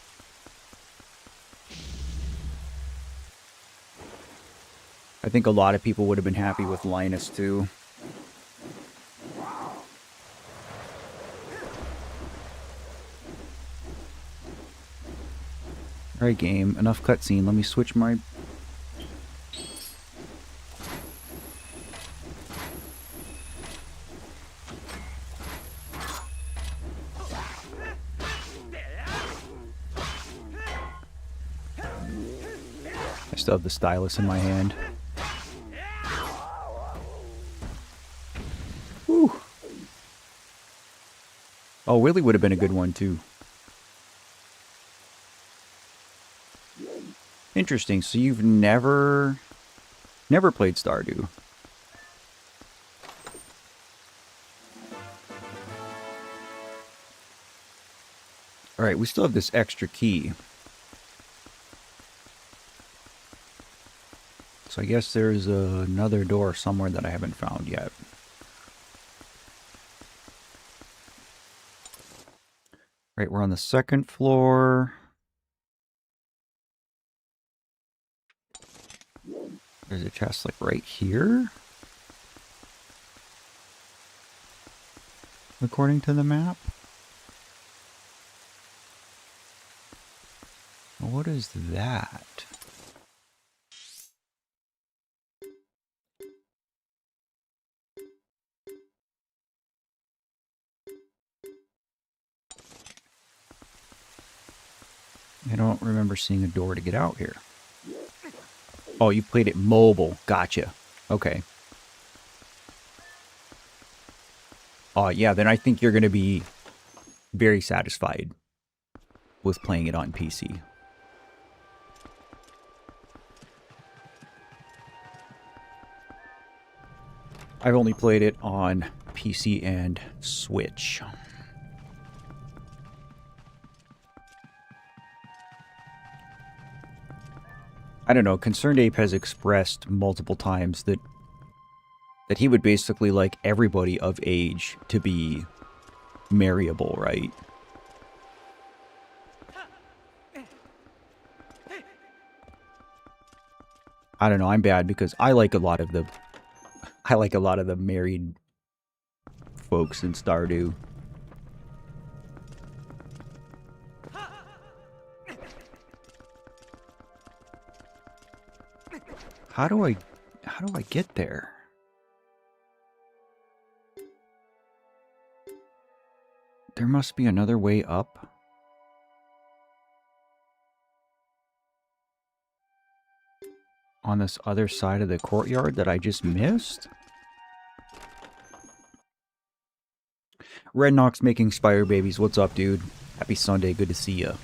I think a lot of people would have been happy with Linus too. Alright, game. Enough cutscene. Let me switch my... I still have the stylus in my hand. Whew. Oh, Willy would have been a good one too. Interesting. So you've never played Stardew. Alright, we still have this extra key. So I guess there's another door somewhere that I haven't found yet. Right, we're on the second floor. There's a chest like right here. According to the map. What is that? I don't remember seeing a door to get out here. Oh, you played it mobile. Gotcha. Okay. Yeah, then I think you're going to be very satisfied with playing it on PC. I've only played it on PC and Switch. I don't know, Concerned Ape has expressed multiple times that he would basically like everybody of age to be marryable, right? I don't know, I'm bad because I like a lot of the married folks in Stardew. How do I get there? There must be another way up. On this other side of the courtyard that I just missed? Red Knox making Spire Babies. What's up, dude? Happy Sunday. Good to see ya.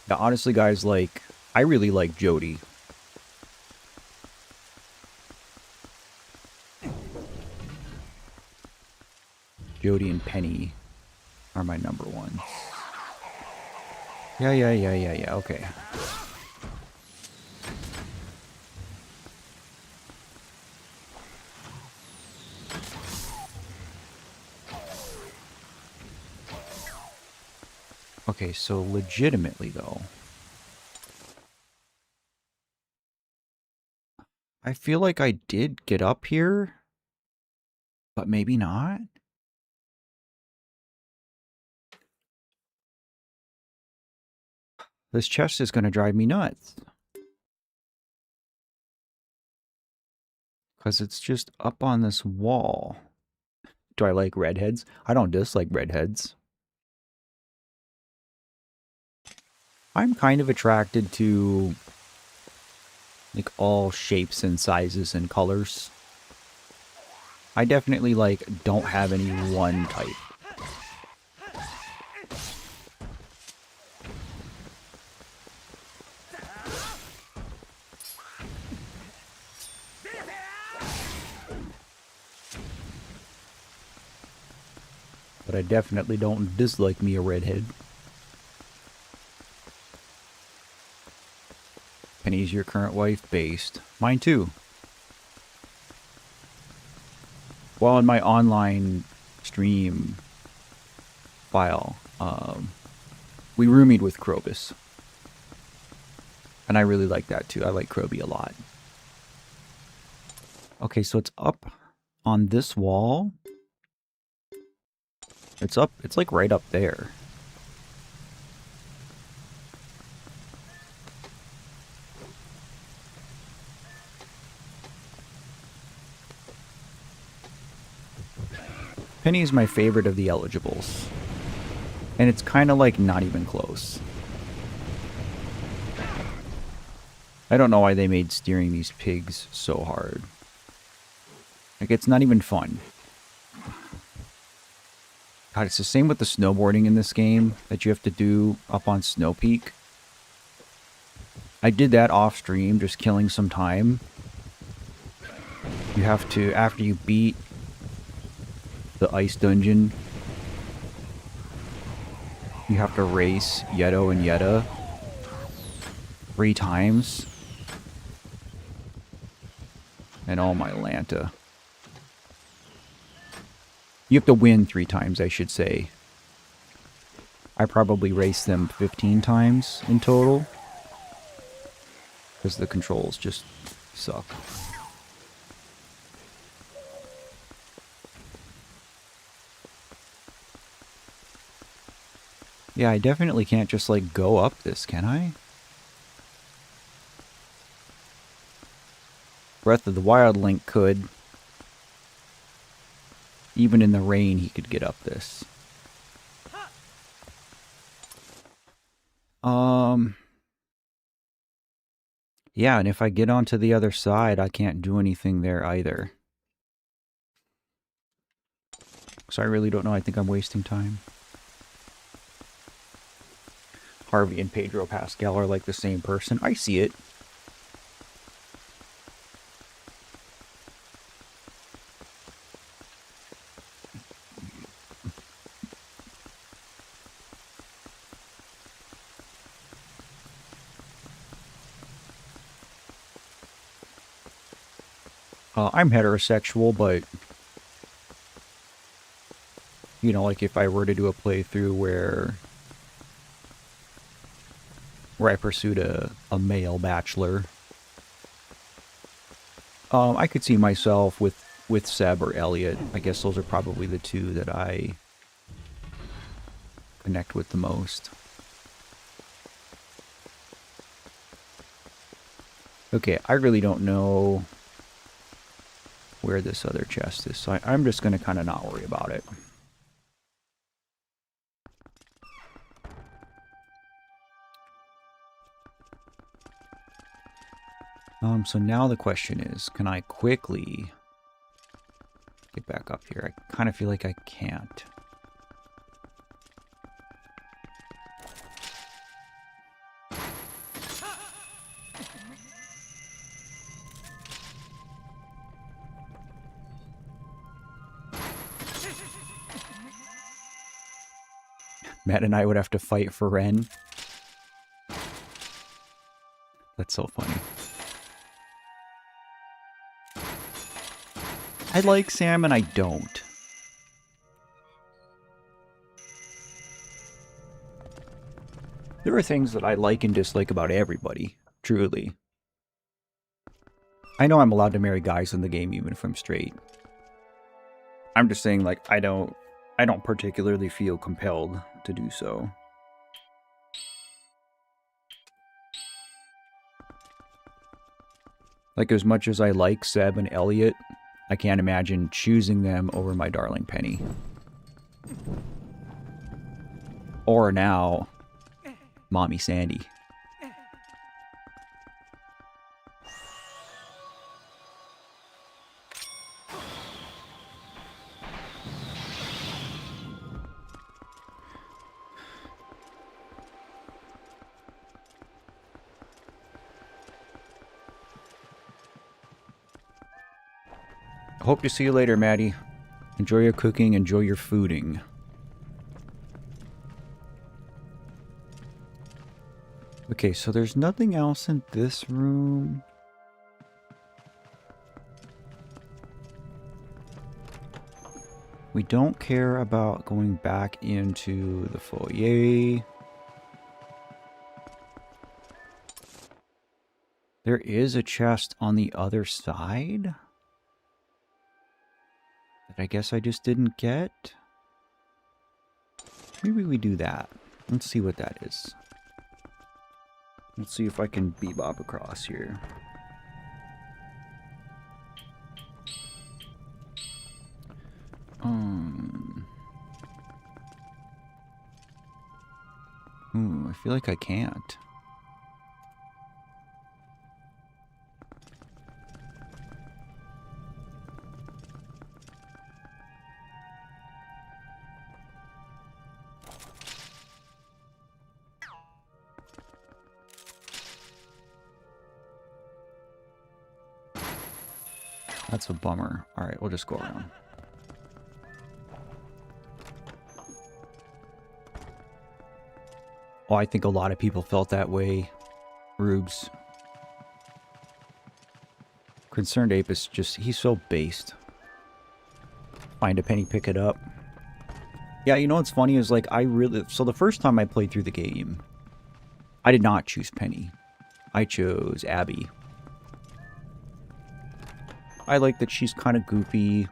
Yeah, honestly, guys, like, I really like Jody. Jody and Penny are my number one. Yeah, okay. Okay, so legitimately, though, I feel like I did get up here, but maybe not. This chest is going to drive me nuts. Because it's just up on this wall. Do I like redheads? I don't dislike redheads. I'm kind of attracted to like all shapes and sizes and colors. I definitely like don't have any one type. But I definitely don't dislike me a redhead. Penny's your current wife? Based. Mine too. Well, in my online stream file, we roomied with Krobus. And I really like that too. I like Kroby a lot. Okay, so it's up on this wall. It's up, it's like right up there. Penny is my favorite of the eligibles. And it's kind of like not even close. I don't know why they made steering these pigs so hard. Like, it's not even fun. God, it's the same with the snowboarding in this game that you have to do up on Snow Peak. I did that off stream, just killing some time. You have to, after you beat the ice dungeon, you have to race Yeto and Yetta 3 times. And oh my Lanta. You have to win 3 times, I should say. I probably raced them 15 times in total. Because the controls just suck. Yeah, I definitely can't just, like, go up this, can I? Breath of the Wild Link could. Even in the rain, he could get up this. Yeah, and if I get onto the other side, I can't do anything there either. So I really don't know. I think I'm wasting time. Harvey and Pedro Pascal are like the same person. I see it. I'm heterosexual, but, you know, like if I were to do a playthrough where I pursued a male bachelor, I could see myself with Seb or Elliot. I guess those are probably the two that I connect with the most. Okay, I really don't know where this other chest is, so I'm just going to kind of not worry about it. So now the question is, can I quickly get back up here? I kind of feel like I can't. Matt and I would have to fight for Ren. That's so funny. I like Sam and I don't. There are things that I like and dislike about everybody, truly. I know I'm allowed to marry guys in the game even if I'm straight. I'm just saying, like, I don't particularly feel compelled to do so. Like, as much as I like Seb and Elliot, I can't imagine choosing them over my darling Penny. Or now, Mommy Sandy. Hope to see you later, Maddie. Enjoy your cooking, enjoy your fooding. Okay, so there's nothing else in this room. We don't care about going back into the foyer. There is a chest on the other side that I guess I just didn't get. Maybe we do that. Let's see what that is. Let's see if I can bebop across here. I feel like I can't. That's a bummer. Alright, we'll just go around. Oh, I think a lot of people felt that way, Rubes. Concerned Ape is just, he's so based. Find a penny, pick it up. Yeah, you know what's funny is like, so the first time I played through the game, I did not choose Penny. I chose Abby. I like that she's kind of goofy.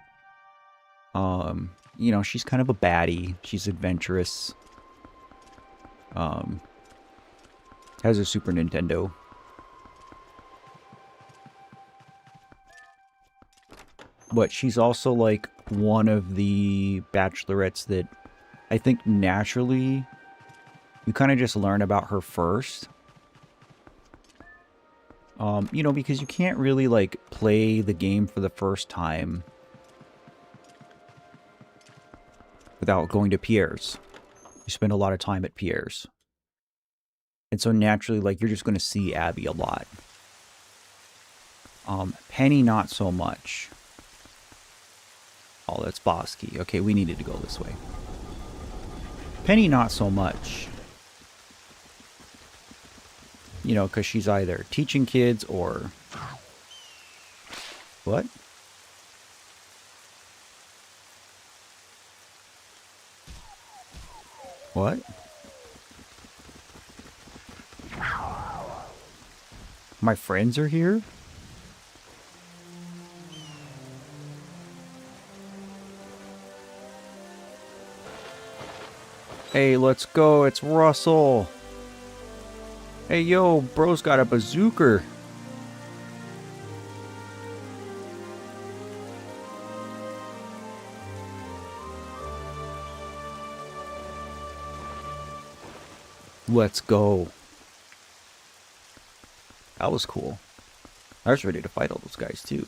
You know, she's kind of a baddie. She's adventurous. Has a Super Nintendo. But she's also like one of the bachelorettes that I think naturally you kind of just learn about her first. You know, because you can't really like play the game for the first time without going to Pierre's. You spend a lot of time at Pierre's. And so naturally, like, you're just going to see Abby a lot. Penny, not so much. Oh, that's Bosky. Okay, we needed to go this way. Penny, not so much. You know, because she's either teaching kids or... What? What? My friends are here? Hey, let's go. It's Russell. Hey, yo, bro's got a bazooka. Let's go. That was cool. I was ready to fight all those guys, too.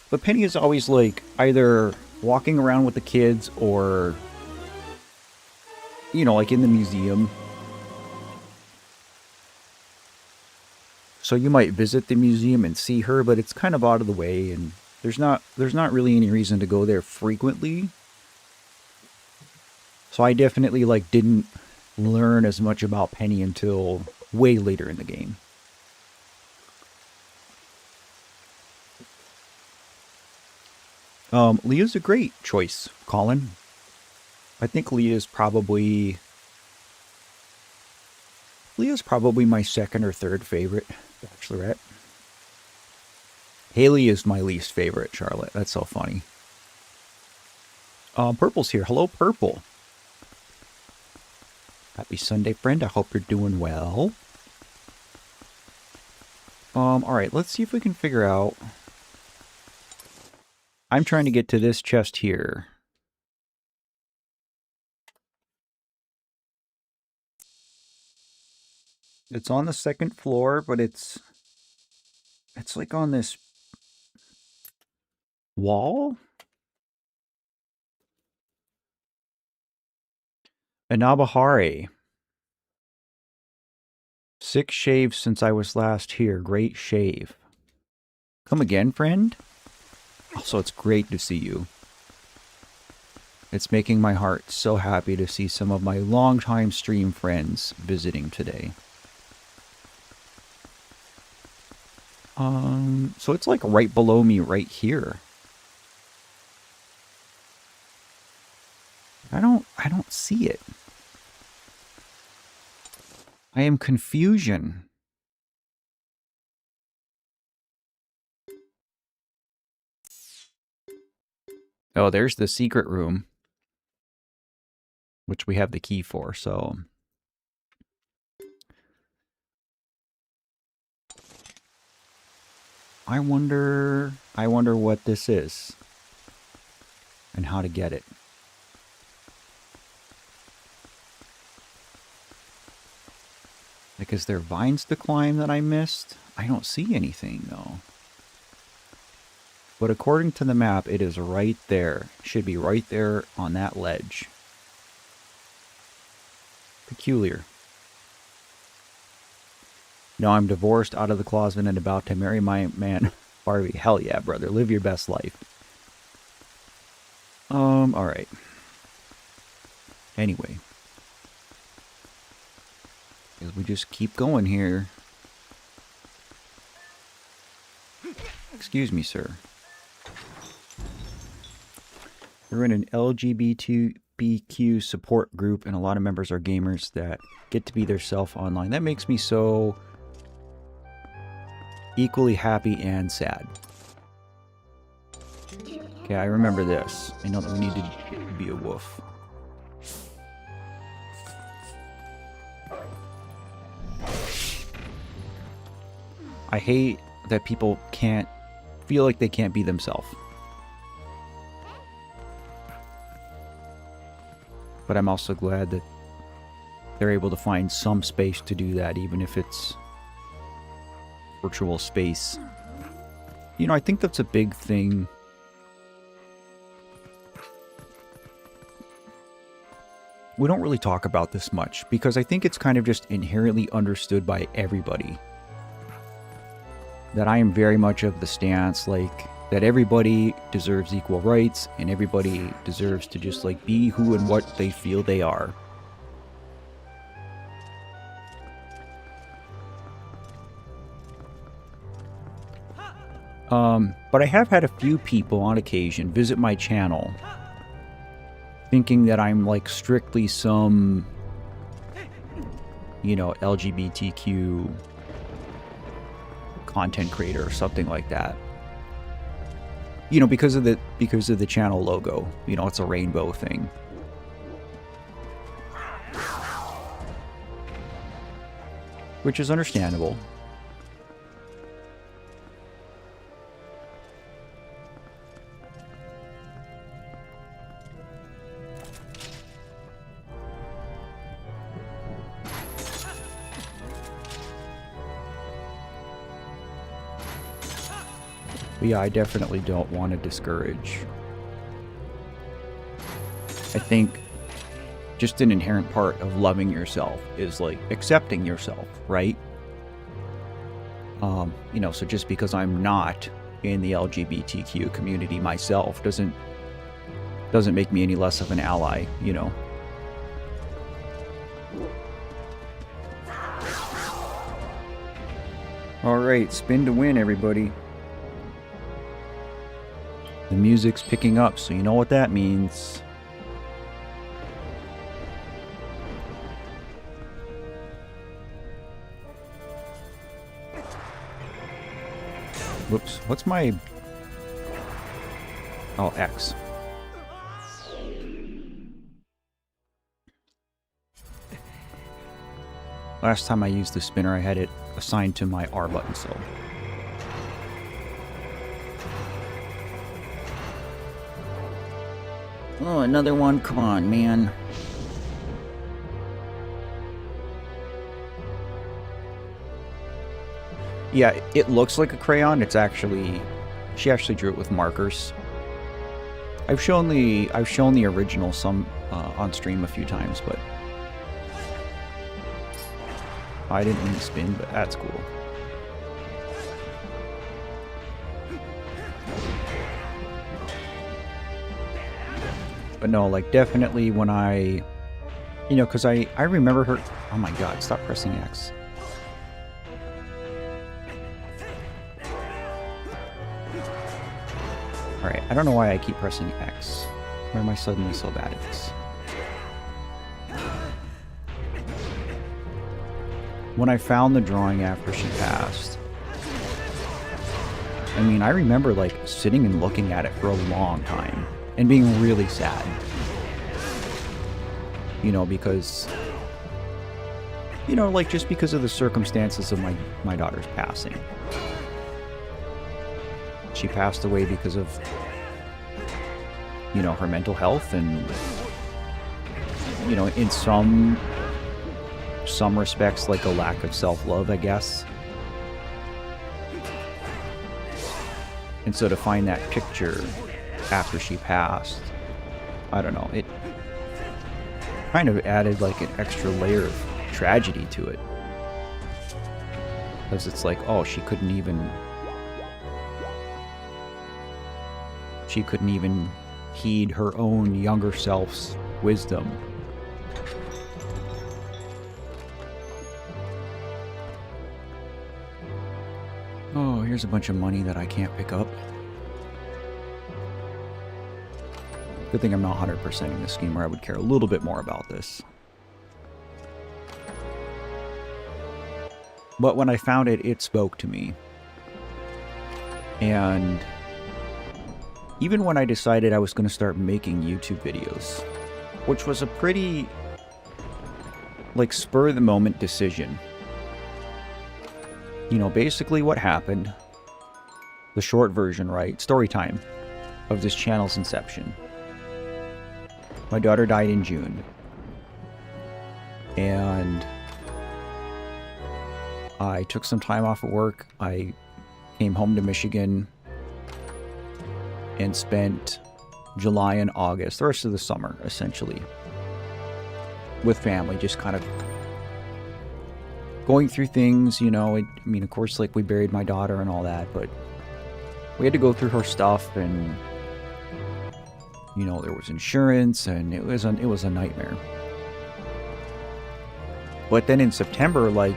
But Penny is always, like, either walking around with the kids or, you know, like in the museum. So you might visit the museum and see her, but it's kind of out of the way, and there's not really any reason to go there frequently. So I definitely, like, didn't learn as much about Penny until way later in the game. Leah's a great choice, Colin. I think Leah's probably my second or third favorite bachelorette. Haley is my least favorite, Charlotte. That's so funny. Purple's here. Hello, Purple. Happy Sunday, friend. I hope you're doing well. Alright, let's see if we can figure out... I'm trying to get to this chest here. It's on the second floor, but it's like on this wall? Anabahari. 6 shaves since I was last here. Great shave. Come again, friend? Also, it's great to see you. It's making my heart so happy to see some of my longtime stream friends visiting today. So it's like right below me right here. I don't see it. I am confusion. Oh, there's the secret room, which we have the key for, so... I wonder what this is and how to get it. Like, is there vines to climb that I missed? I don't see anything, though. But according to the map, it is right there. It should be right there on that ledge. Peculiar. No, I'm divorced, out of the closet, and about to marry my man, Barbie. Hell yeah, brother. Live your best life. Alright. Anyway. As we just keep going here. Excuse me, sir. We're in an LGBTQ support group, and a lot of members are gamers that get to be their self online. That makes me so equally happy and sad. Okay, I remember this. I know that we need to be a wolf. I hate that people can't feel like they can't be themselves. But I'm also glad that they're able to find some space to do that, even if it's virtual space. You know, I think that's a big thing. We don't really talk about this much, because I think it's kind of just inherently understood by everybody. That I am very much of the stance, like, that everybody deserves equal rights, and everybody deserves to just, like, be who and what they feel they are. But I have had a few people on occasion visit my channel thinking that I'm, like, strictly some, you know, LGBTQ content creator or something like that. You know, because of the channel logo. You know, it's a rainbow thing. Which is understandable. But yeah, I definitely don't want to discourage. I think just an inherent part of loving yourself is, like, accepting yourself, right? You know, so just because I'm not in the LGBTQ community myself doesn't make me any less of an ally, you know? Alright, spin to win, everybody. The music's picking up, so you know what that means. Whoops, what's my... Oh, X. Last time I used the spinner, I had it assigned to my R button, so... Oh, another one? Come on, man. Yeah, it looks like a crayon. It's actually... She actually drew it with markers. I've shown the original some on stream a few times, but... I didn't mean to spin, but that's cool. But no, like definitely when I, because I remember her. Oh my God, stop pressing X. All right, I don't know why I keep pressing X. Why am I suddenly so bad at this? When I found the drawing after she passed, I mean, I remember like sitting and looking at it for a long time and being really sad. Because, like just because of the circumstances of my daughter's passing. She passed away because of, her mental health and, in some respects, like a lack of self-love, I guess. And so to find that picture after she passed, I don't know, it kind of added like an extra layer of tragedy to it. Because it's like, oh, she couldn't even heed her own younger self's wisdom. Oh, here's a bunch of money that I can't pick up. Good thing I'm not 100%ing this scheme, or I would care a little bit more about this. But when I found it, it spoke to me. And even when I decided I was going to start making YouTube videos, which was a pretty, like, spur-of-the-moment decision. Basically what happened, the short version, right, story time of this channel's inception. My daughter died in June. And I took some time off of work. I came home to Michigan and spent July and August, the rest of the summer, essentially, with family, just kind of going through things, of course, like, we buried my daughter and all that, but we had to go through her stuff, and, there was insurance, and it was a nightmare. But then in September, like,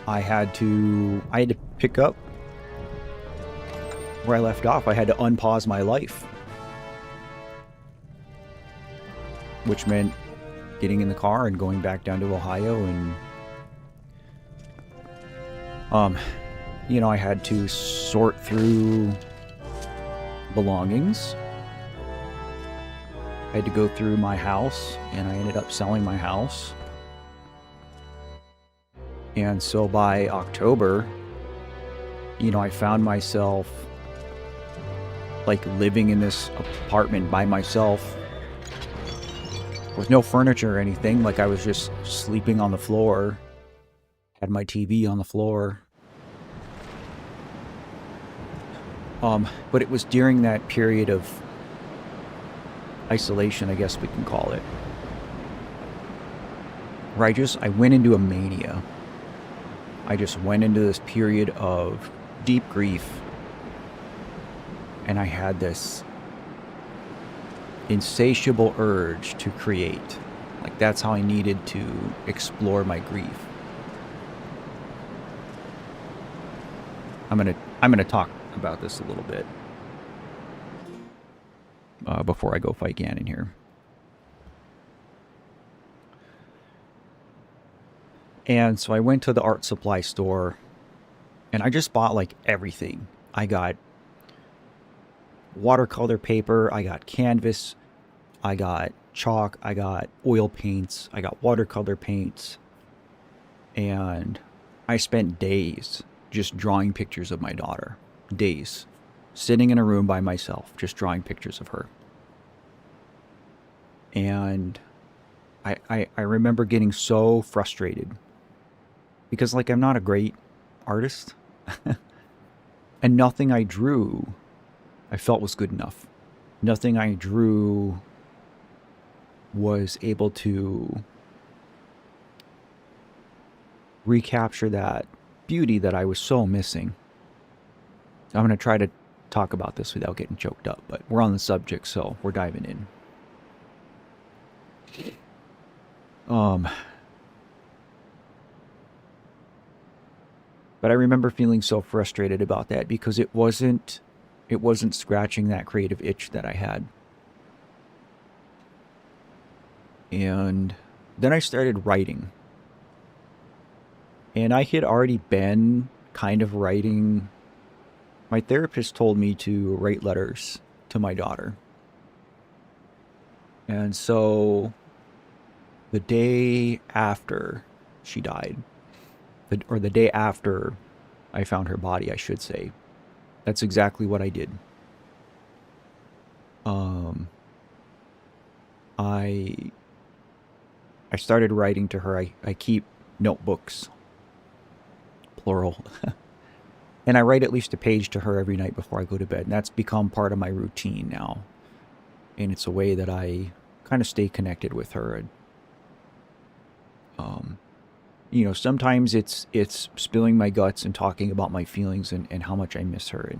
I had to pick up where I left off. I had to unpause my life, which meant getting in the car and going back down to Ohio, and I had to sort through belongings. I had to go through my house, and I ended up selling my house. And so by October, I found myself like living in this apartment by myself with no furniture or anything. Like, I was just sleeping on the floor, had my TV on the floor. But it was during that period of isolation, I guess we can call it, where I went into a mania. I just went into this period of deep grief, and I had this insatiable urge to create. Like, that's how I needed to explore my grief. I'm gonna talk about this a little bit before I go fight Ganon here. And so I went to the art supply store, and I just bought like everything. I got watercolor paper, I got canvas, I got chalk, I got oil paints, I got watercolor paints, and I spent days just drawing pictures of my daughter. Days. Sitting in a room by myself, just drawing pictures of her. And I remember getting so frustrated, because, like, I'm not a great artist. And nothing I drew I felt was good enough. Nothing I drew was able to recapture that beauty that I was so missing. I'm going to try to talk about this without getting choked up, but we're on the subject, so we're diving in. But I remember feeling so frustrated about that because it wasn't scratching that creative itch that I had. And then I started writing. And I had already been kind of writing. My therapist told me to write letters to my daughter. And so the day after she died, or the day after I found her body, I should say, that's exactly what I did. I started writing to her. I keep notebooks, plural, and I write at least a page to her every night before I go to bed. And that's become part of my routine now. And it's a way that I kind of stay connected with her. And, you know, sometimes it's spilling my guts and talking about my feelings and how much I miss her.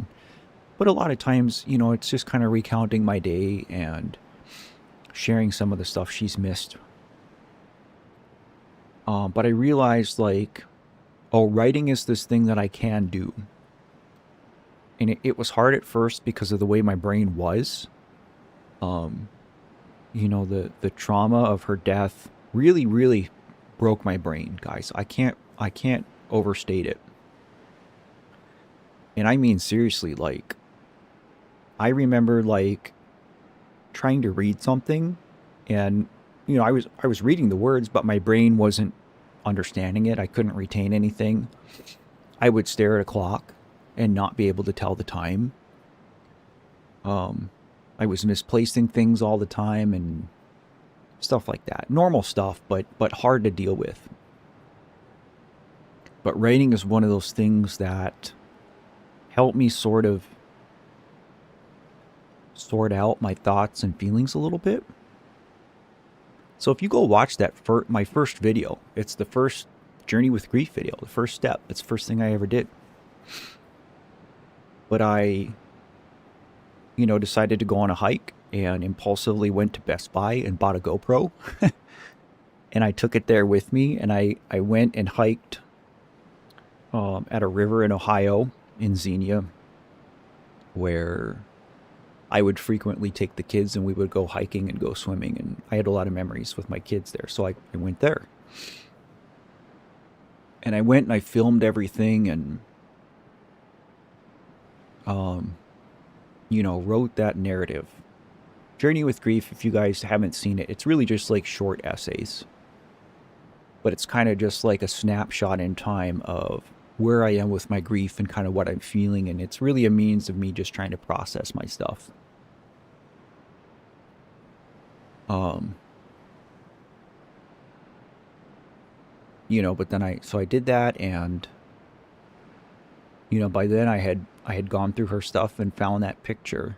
But a lot of times, you know, it's just kind of recounting my day and sharing some of the stuff she's missed. But I realized, like, oh, writing is this thing that I can do. And it was hard at first because of the way my brain was. You know, the trauma of her death really, really broke my brain, guys. I can't overstate it. And I mean seriously, like, I remember, like, trying to read something, and you know, I was reading the words, but my brain wasn't understanding it. I couldn't retain anything. I would stare at a clock and not be able to tell the time. I was misplacing things all the time and stuff like that. Normal stuff, but hard to deal with. But writing is one of those things that helped me sort of sort out my thoughts and feelings a little bit. So if you go watch that my first video, it's the first Journey with Grief video, the first step. It's the first thing I ever did. But I, you know, decided to go on a hike and impulsively went to Best Buy and bought a GoPro. And I took it there with me, and I went and hiked at a river in Ohio, in Xenia, where I would frequently take the kids and we would go hiking and go swimming. And I had a lot of memories with my kids there. So I went there. And I went and I filmed everything and, you know, wrote that narrative. Journey with Grief, if you guys haven't seen it, it's really just like short essays. But it's kind of just like a snapshot in time of where I am with my grief and kind of what I'm feeling. And it's really a means of me just trying to process my stuff. You know, but then I did that, and, you know, by then I had gone through her stuff and found that picture,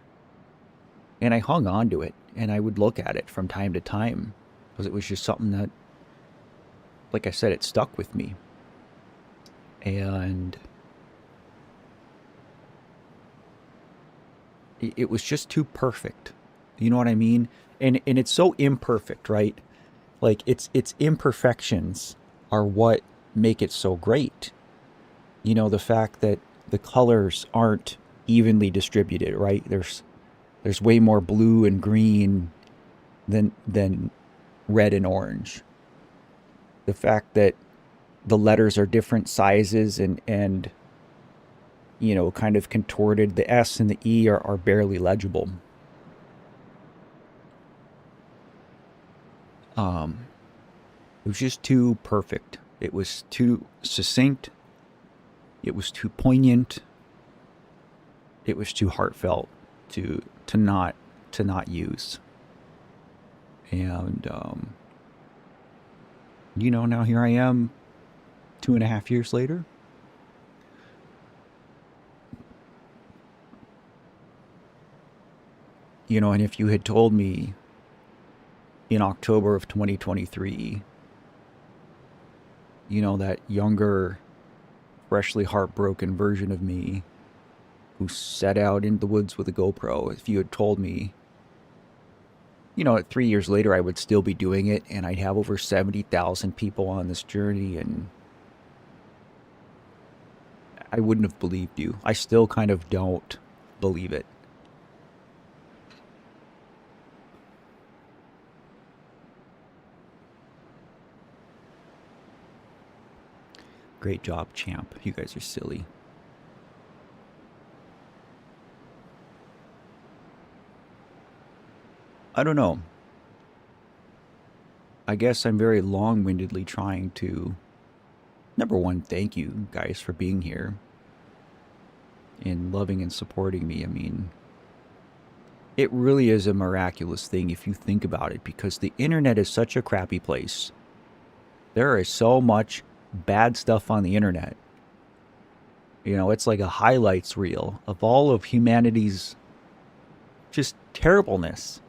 and I hung on to it, and I would look at it from time to time because it was just something that, like I said, it stuck with me. And it was just too perfect. You know what I mean? And it's so imperfect, right? Like, its imperfections are what make it so great. You know, the fact that the colors aren't evenly distributed, right? There's way more blue and green than red and orange. The fact that the letters are different sizes and you know, kind of contorted. The S and the E are barely legible. It was just too perfect. It was too succinct. It was too poignant. It was too heartfelt to not use. And you know, now here I am 2.5 years later. You know, and if you had told me in October of 2023, you know, that younger, freshly heartbroken version of me who set out in the woods with a GoPro. If you had told me, you know, 3 years later I would still be doing it and I'd have over 70,000 people on this journey, and I wouldn't have believed you. I still kind of don't believe it. Great job, champ. You guys are silly. I don't know. I guess I'm very long-windedly trying to, number one, thank you guys for being here and loving and supporting me. I mean, it really is a miraculous thing if you think about it, because the internet is such a crappy place. There is so much bad stuff on the internet. You know, it's like a highlights reel of all of humanity's just terribleness.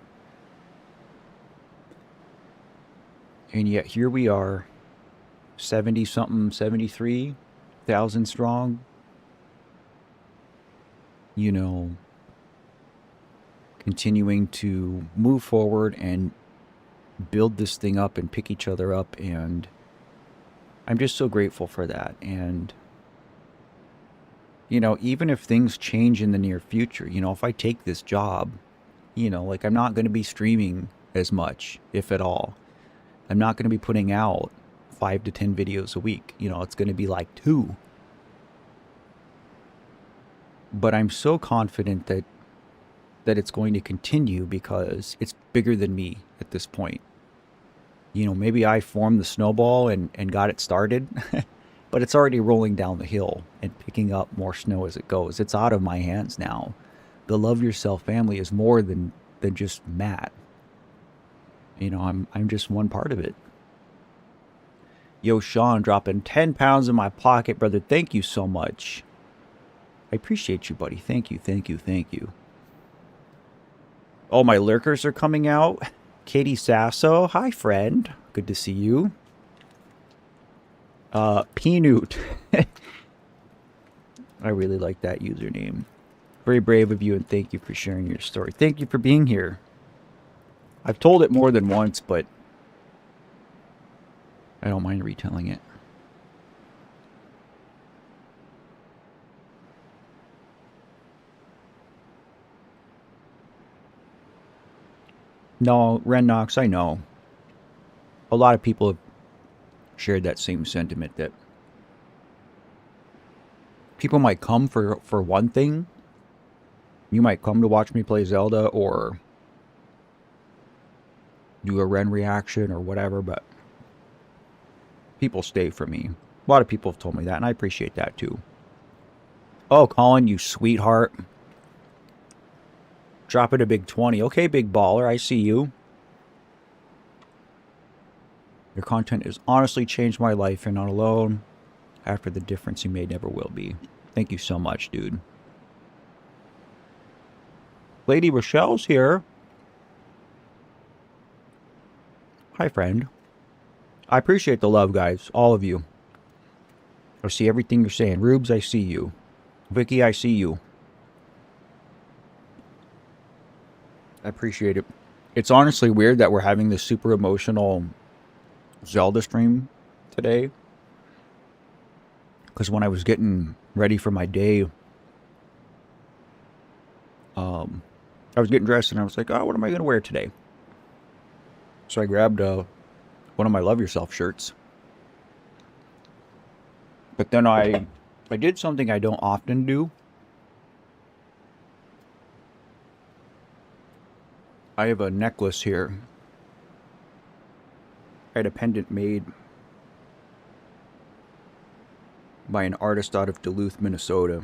And yet here we are, 70 something, 73,000 strong. You know, continuing to move forward and build this thing up and pick each other up, and I'm just so grateful for that. And you know, even if things change in the near future, you know, if I take this job, you know, like I'm not going to be streaming as much, if at all. I'm not going to be putting out 5 to 10 videos a week. You know, it's going to be like 2. But I'm so confident that it's going to continue because it's bigger than me at this point. You know, maybe I formed the snowball and got it started, but it's already rolling down the hill and picking up more snow as it goes. It's out of my hands now. The Love Yourself family is more than just Matt. You know, I'm just one part of it. Yo, Sean, dropping 10 pounds in my pocket, brother. Thank you so much. I appreciate you, buddy. Thank you, thank you, thank you. Oh, my lurkers are coming out. Katie Sasso. Hi, friend. Good to see you. Peanut. I really like that username. Very brave of you, and thank you for sharing your story. Thank you for being here. I've told it more than once, but I don't mind retelling it. No, Ren Knox, I know. A lot of people have shared that same sentiment, that people might come for one thing. You might come to watch me play Zelda or do a Ren reaction or whatever, but people stay for me. A lot of people have told me that, and I appreciate that too. Oh, Colin, you sweetheart. Drop it a big 20. Okay, big baller, I see you. Your content has honestly changed my life. You're not alone. After the difference you made never will be. Thank you so much, dude. Lady Rochelle's here. Hi, friend. I appreciate the love, guys. All of you. I see everything you're saying. Rubes, I see you. Vicky, I see you. I appreciate it. It's honestly weird that we're having this super emotional Zelda stream today. Because when I was getting ready for my day, I was getting dressed and I was like, oh, what am I going to wear today? So I grabbed one of my Love Yourself shirts. But then I did something I don't often do. I have a necklace here. I had a pendant made by an artist out of Duluth, Minnesota.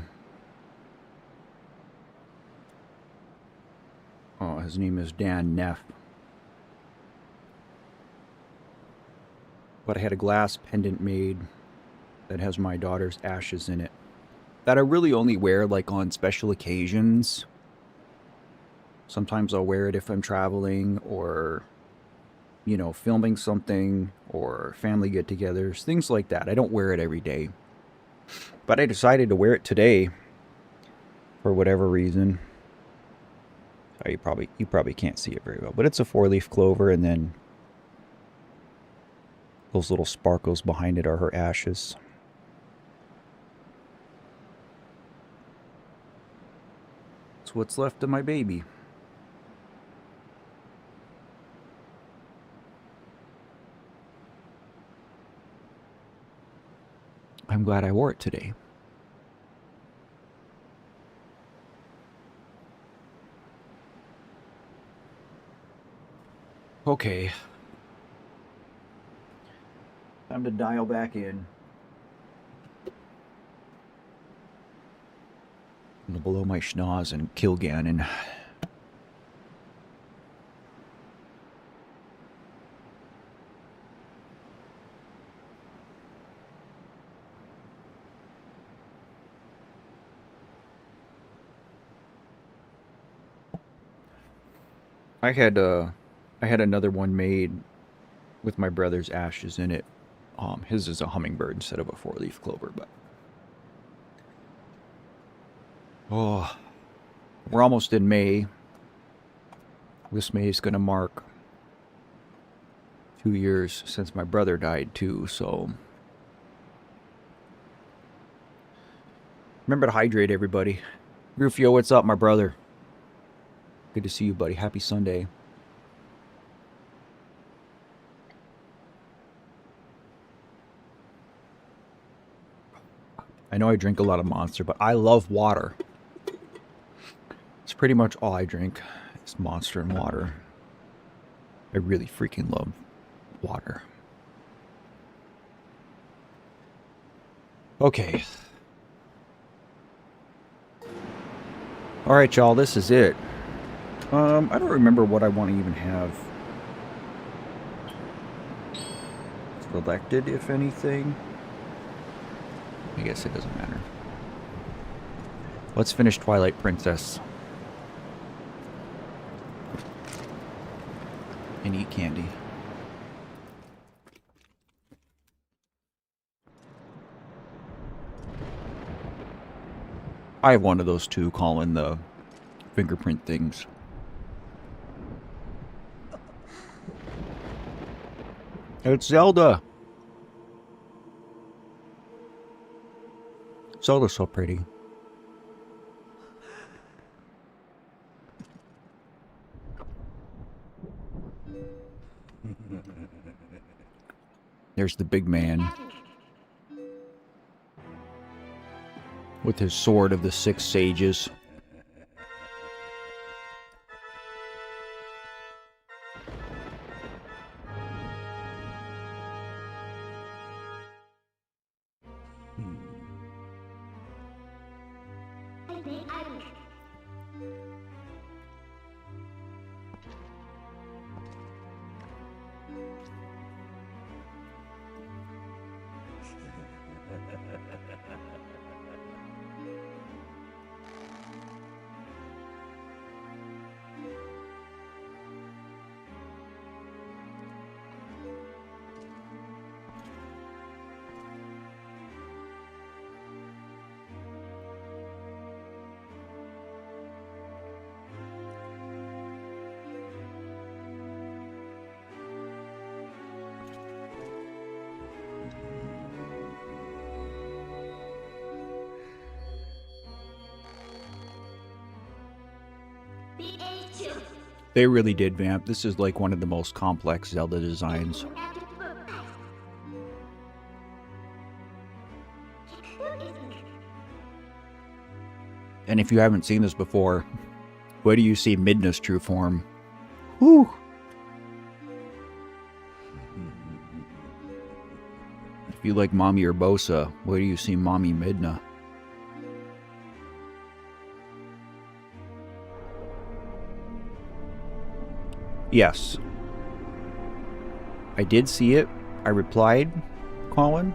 Oh, his name is Dan Neff. But I had a glass pendant made that has my daughter's ashes in it, that I really only wear like on special occasions. Sometimes I'll wear it if I'm traveling or, you know, filming something or family get-togethers, things like that. I don't wear it every day. But I decided to wear it today for whatever reason. Oh, you probably can't see it very well, but it's a 4-leaf clover, and then those little sparkles behind it are her ashes. It's what's left of my baby. I'm glad I wore it today. Okay. Time to dial back in. I'm gonna blow my schnoz and kill Ganon. I had another one made with my brother's ashes in it. His is a hummingbird instead of a 4-leaf clover, but oh, we're almost in May. This May is gonna mark 2 years since my brother died too, so remember to hydrate, everybody. Rufio, what's up, my brother? Good to see you, buddy. Happy Sunday. I know I drink a lot of Monster, but I love water. It's pretty much all I drink. It's Monster and water. I really freaking love water. Okay. Alright, y'all, this is it. I don't remember what I want to even have selected, if anything. I guess it doesn't matter. Let's finish Twilight Princess. And eat candy. I have one of those too, Colin, the fingerprint things. It's Zelda! Zelda's so pretty. There's the big man with his sword of the 6 sages. They really did vamp. This is like one of the most complex Zelda designs. And if you haven't seen this before, where do you see Midna's true form? Whew! If you like Mommy Urbosa, where do you see Mommy Midna? Yes. I did see it. I replied, Colin.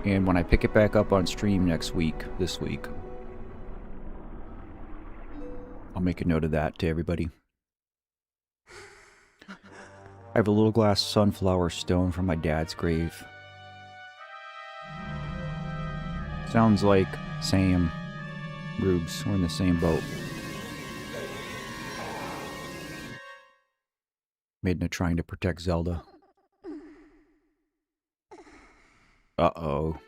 And when I pick it back up on stream this week, I'll make a note of that to everybody. I have a little glass sunflower stone from my dad's grave. Sounds like Same. Rubes, we're in the same boat. Midna trying to protect Zelda. Uh-oh.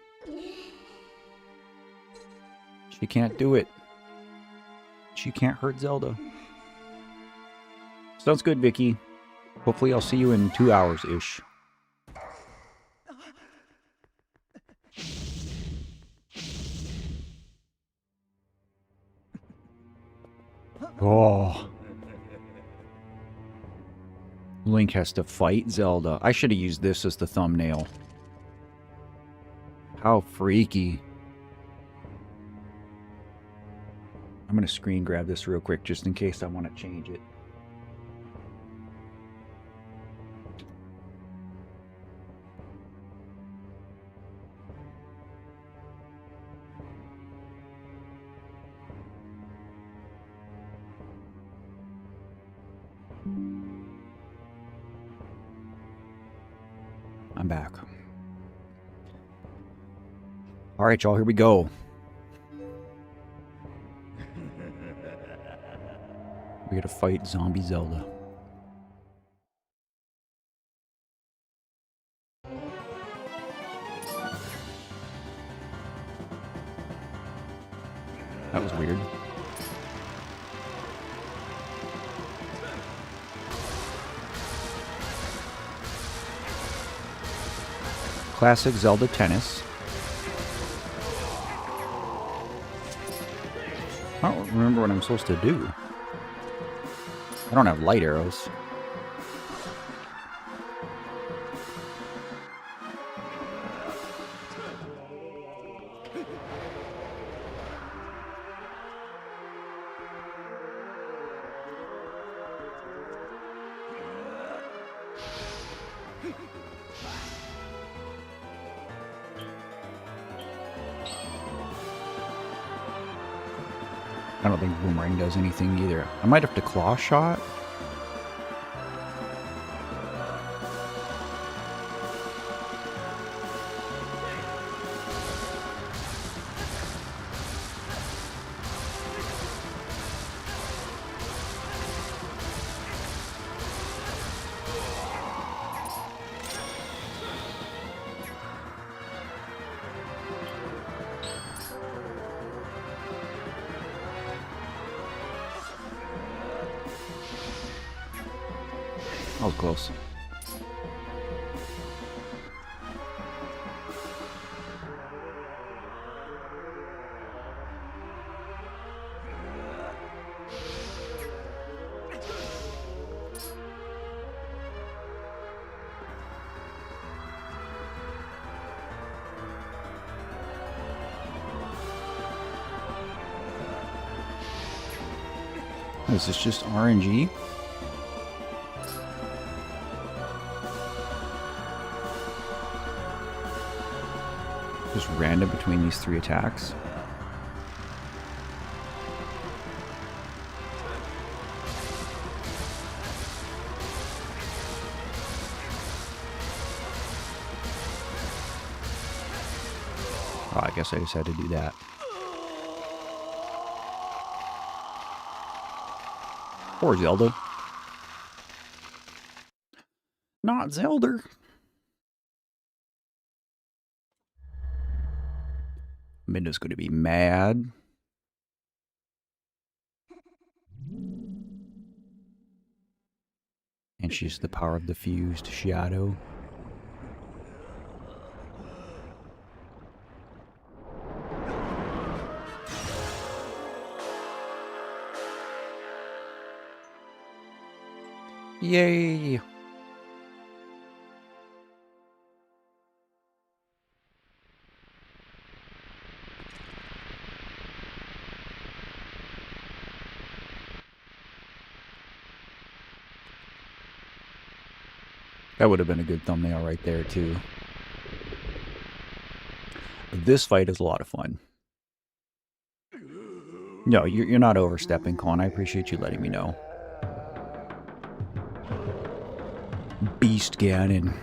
She can't do it. She can't hurt Zelda. Sounds good, Vicky. Hopefully I'll see you in 2 hours-ish. Oh. Link has to fight Zelda. I should have used this as the thumbnail. How freaky. I'm going to screen grab this real quick just in case I want to change it. I'm back. All right, y'all, here we go. We gotta fight zombie Zelda. That was weird. Classic Zelda tennis. I don't remember what I'm supposed to do. I don't have light arrows. I don't think Boomerang does anything either. I might have to claw shot. That was close. Is this just RNG? Just random between these 3 attacks. Oh, I guess I just had to do that. Poor Zelda. Not Zelda. Midna's going to be mad. And she's the power of the fused shadow. Yay! That would have been a good thumbnail right there, too. This fight is a lot of fun. No, you're not overstepping, Colin. I appreciate you letting me know. Beast Ganon.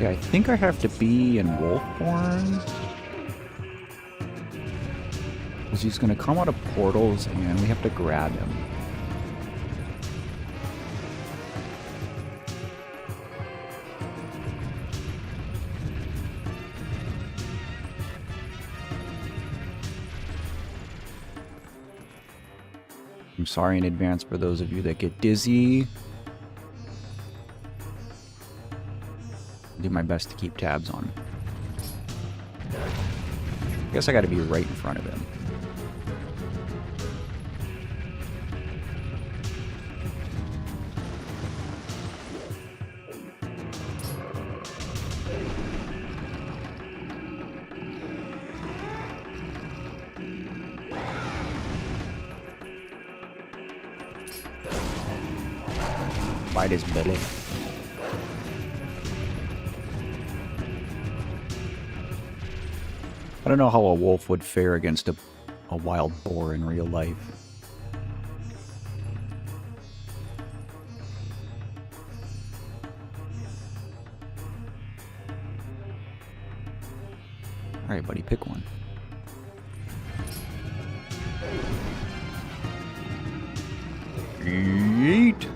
Okay, I think I have to be in Wolfborn. Because he's going to come out of portals and we have to grab him. I'm sorry in advance for those of you that get dizzy. I'll do my best to keep tabs on. I guess I gotta be right in front of him. Bite his belly. I don't know how a wolf would fare against a wild boar in real life. Alright, buddy, pick one. Yeet!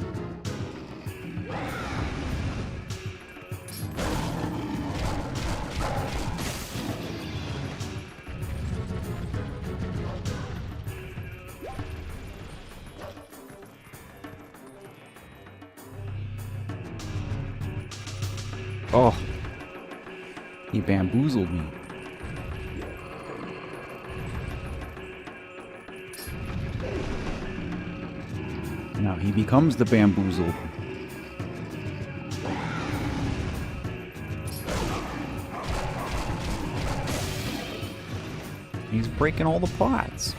Oh, he bamboozled me. Now he becomes the bamboozled. He's breaking all the pots.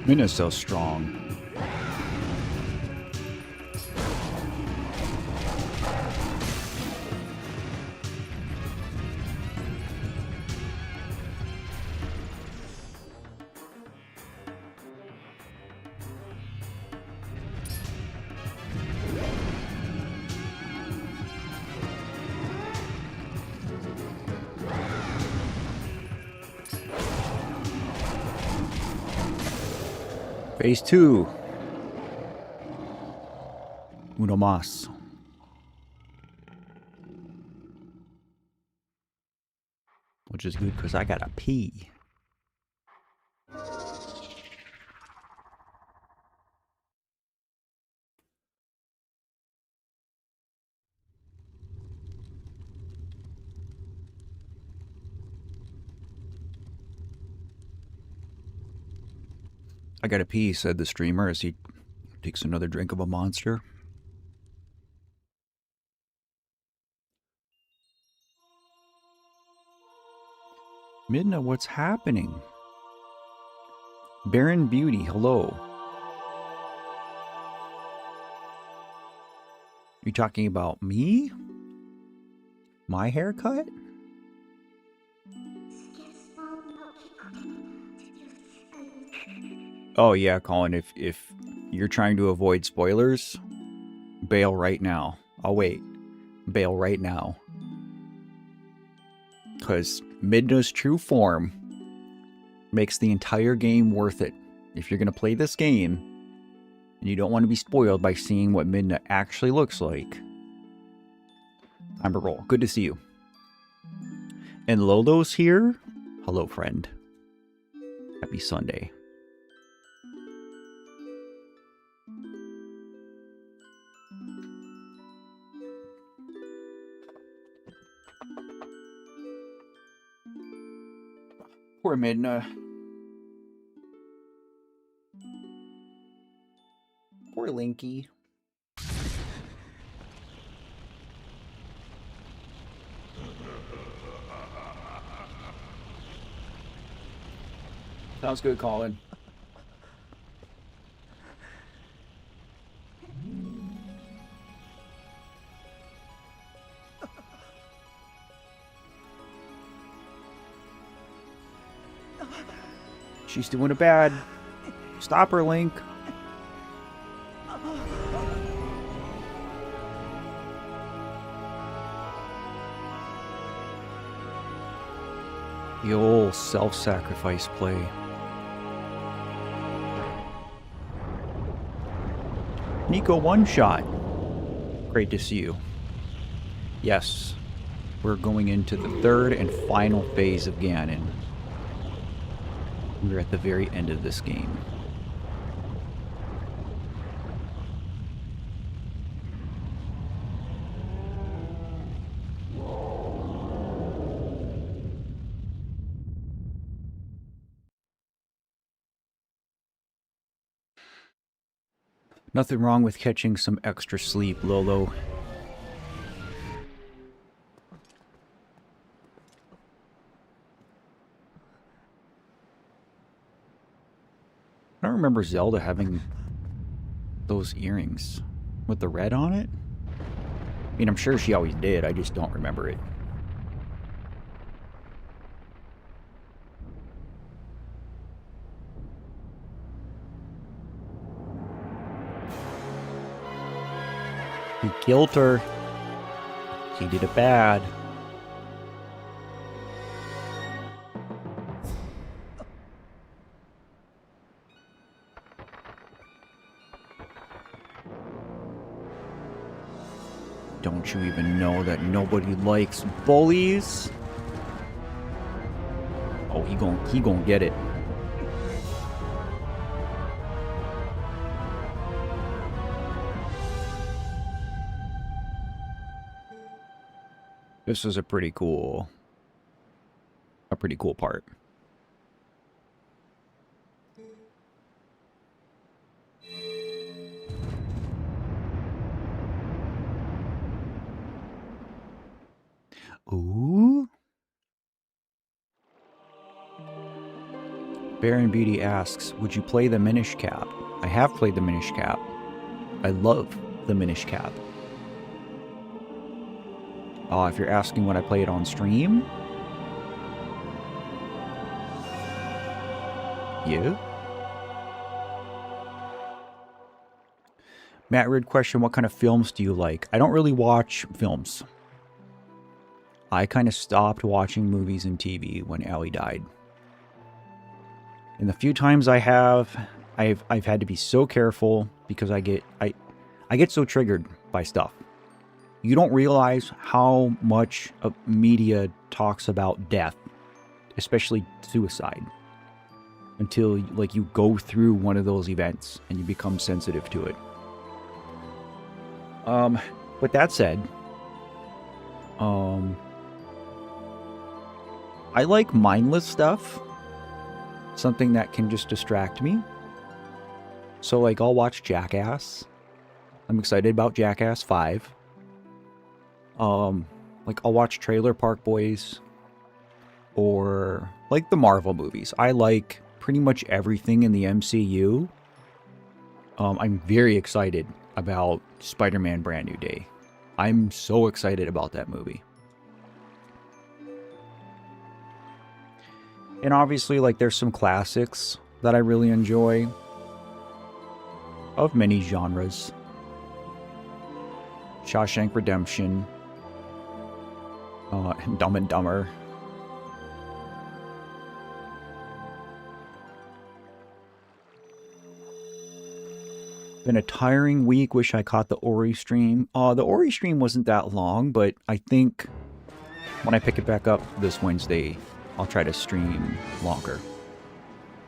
Midna's so strong. Phase 2. Uno más. Which is good because I gotta pee. I gotta pee, said the streamer as he takes another drink of a monster. Midna, what's happening? Baron Beauty, hello. You talking about me? My haircut? Oh yeah, Colin, if you're trying to avoid spoilers, bail right now. I'll wait. Bail right now. Because Midna's true form makes the entire game worth it. If you're going to play this game, and you don't want to be spoiled by seeing what Midna actually looks like, time to roll. Good to see you. And Lolo's here. Hello, friend. Happy Sunday. Poor Midna. Poor Linky. Sounds good, Colin. She's doing it bad. Stop her, Link. The old self-sacrifice play. Nico one-shot. Great to see you. Yes, we're going into the third and final phase of Ganon. We're at the very end of this game. Nothing wrong with catching some extra sleep, Lolo. I don't remember Zelda having those earrings with the red on it. I mean, I'm sure she always did, I just don't remember it. He killed her. He did it bad. Don't you even know that nobody likes bullies? Oh, he gon' get it. This is a pretty cool part. Ooh. Baron Beauty asks, would you play the Minish Cap? I have played the Minish Cap. I love the Minish Cap. If you're asking when I play it on stream? Yeah. Matt Rid question, what kind of films do you like? I don't really watch films. I kind of stopped watching movies and TV when Allie died. And the few times I have, I've had to be so careful because I get so triggered by stuff. You don't realize how much media talks about death, especially suicide, until like you go through one of those events and you become sensitive to it. With that said, I like mindless stuff, something that can just distract me. So like I'll watch Jackass. I'm excited about Jackass 5. Like I'll watch Trailer Park Boys or like the Marvel movies. I like pretty much everything in the MCU. I'm very excited about Spider-Man Brand New Day. I'm so excited about that movie. And obviously, like, there's some classics that I really enjoy of many genres. Shawshank Redemption, Dumb and Dumber. Been a tiring week. Wish I caught the Ori stream. The Ori stream wasn't that long, but I think when I pick it back up this Wednesday, I'll try to stream longer.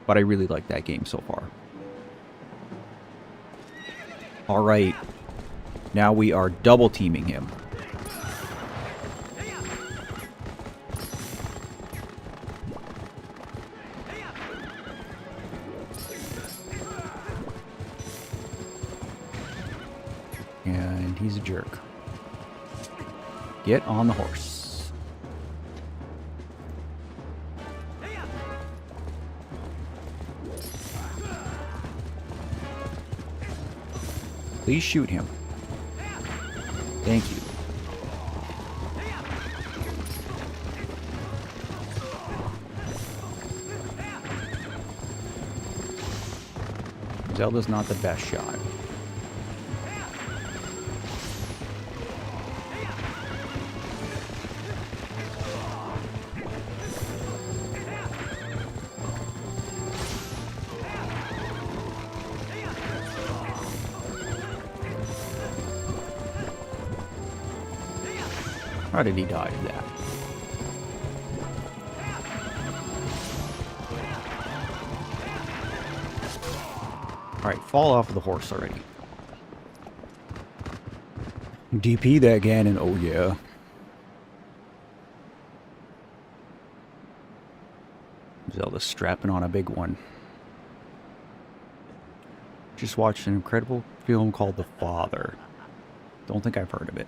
But I really like that game so far. Alright. Now we are double teaming him. And he's a jerk. Get on the horse. Please shoot him. Thank you. Zelda's not the best shot. How did he dodge that? Alright, fall off of the horse already. DP that Ganon, oh yeah. Zelda's strapping on a big one. Just watched an incredible film called The Father. Don't think I've heard of it.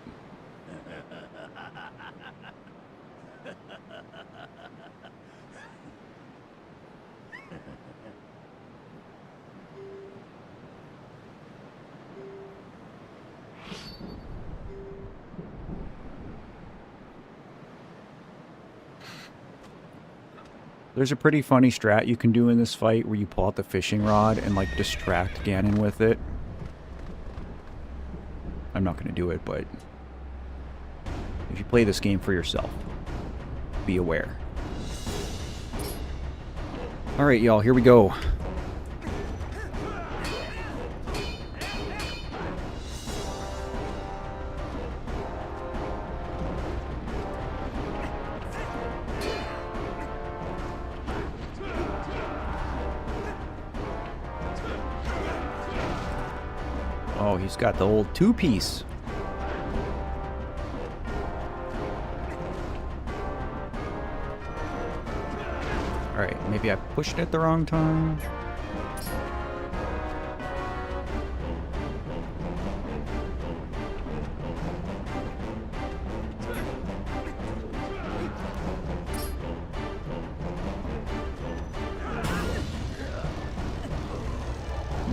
There's a pretty funny strat you can do in this fight where you pull out the fishing rod and like distract Ganon with it. I'm not going to do it, but if you play this game for yourself, be aware. Alright, y'all, here we go. Oh, he's got the old two-piece. Alright, maybe I pushed it at the wrong time.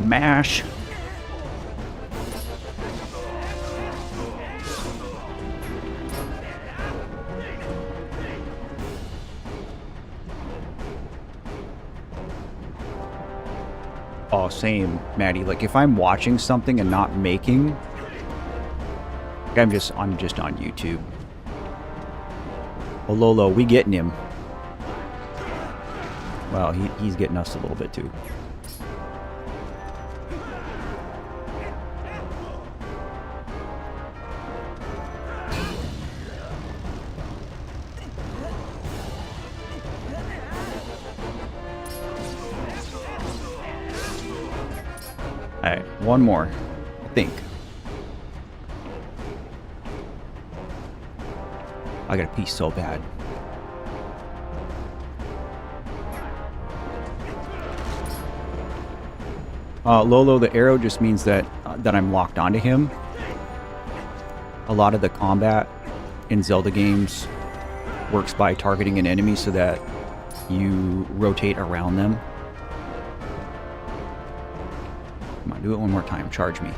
Mash. Oh, same, Maddie. Like, if I'm watching something and not making, like I'm just on YouTube. Oh, Lolo, we getting him. Well, he's getting us a little bit too. Alright, one more, I think. I gotta pee so bad. Lolo, the arrow just means that that I'm locked onto him. A lot of the combat in Zelda games works by targeting an enemy so that you rotate around them. Come on, do it one more time. Charge me.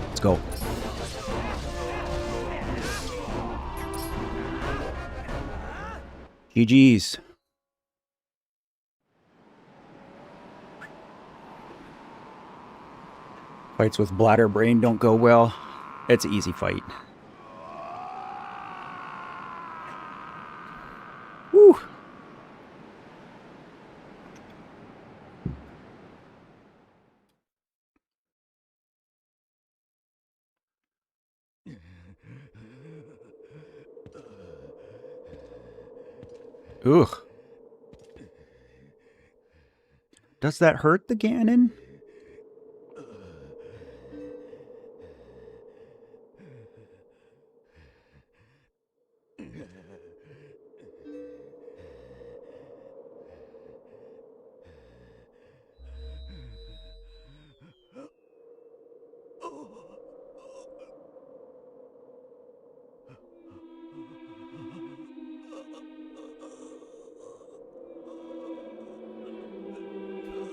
Let's go. GG's. Fights with bladder brain don't go well. It's an easy fight. Woo! Ugh. Does that hurt the Ganon?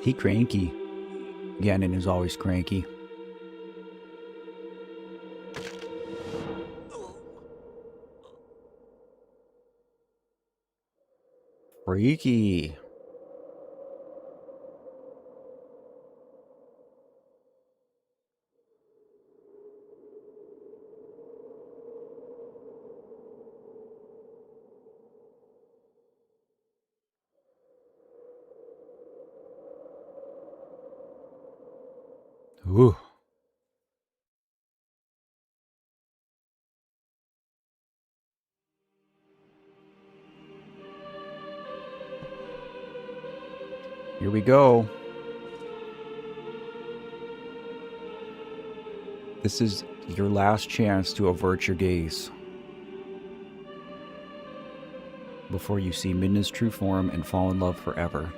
He cranky. Ganon is always cranky. Freaky. Ooh. Here we go. This is your last chance to avert your gaze before you see Midna's true form and fall in love forever.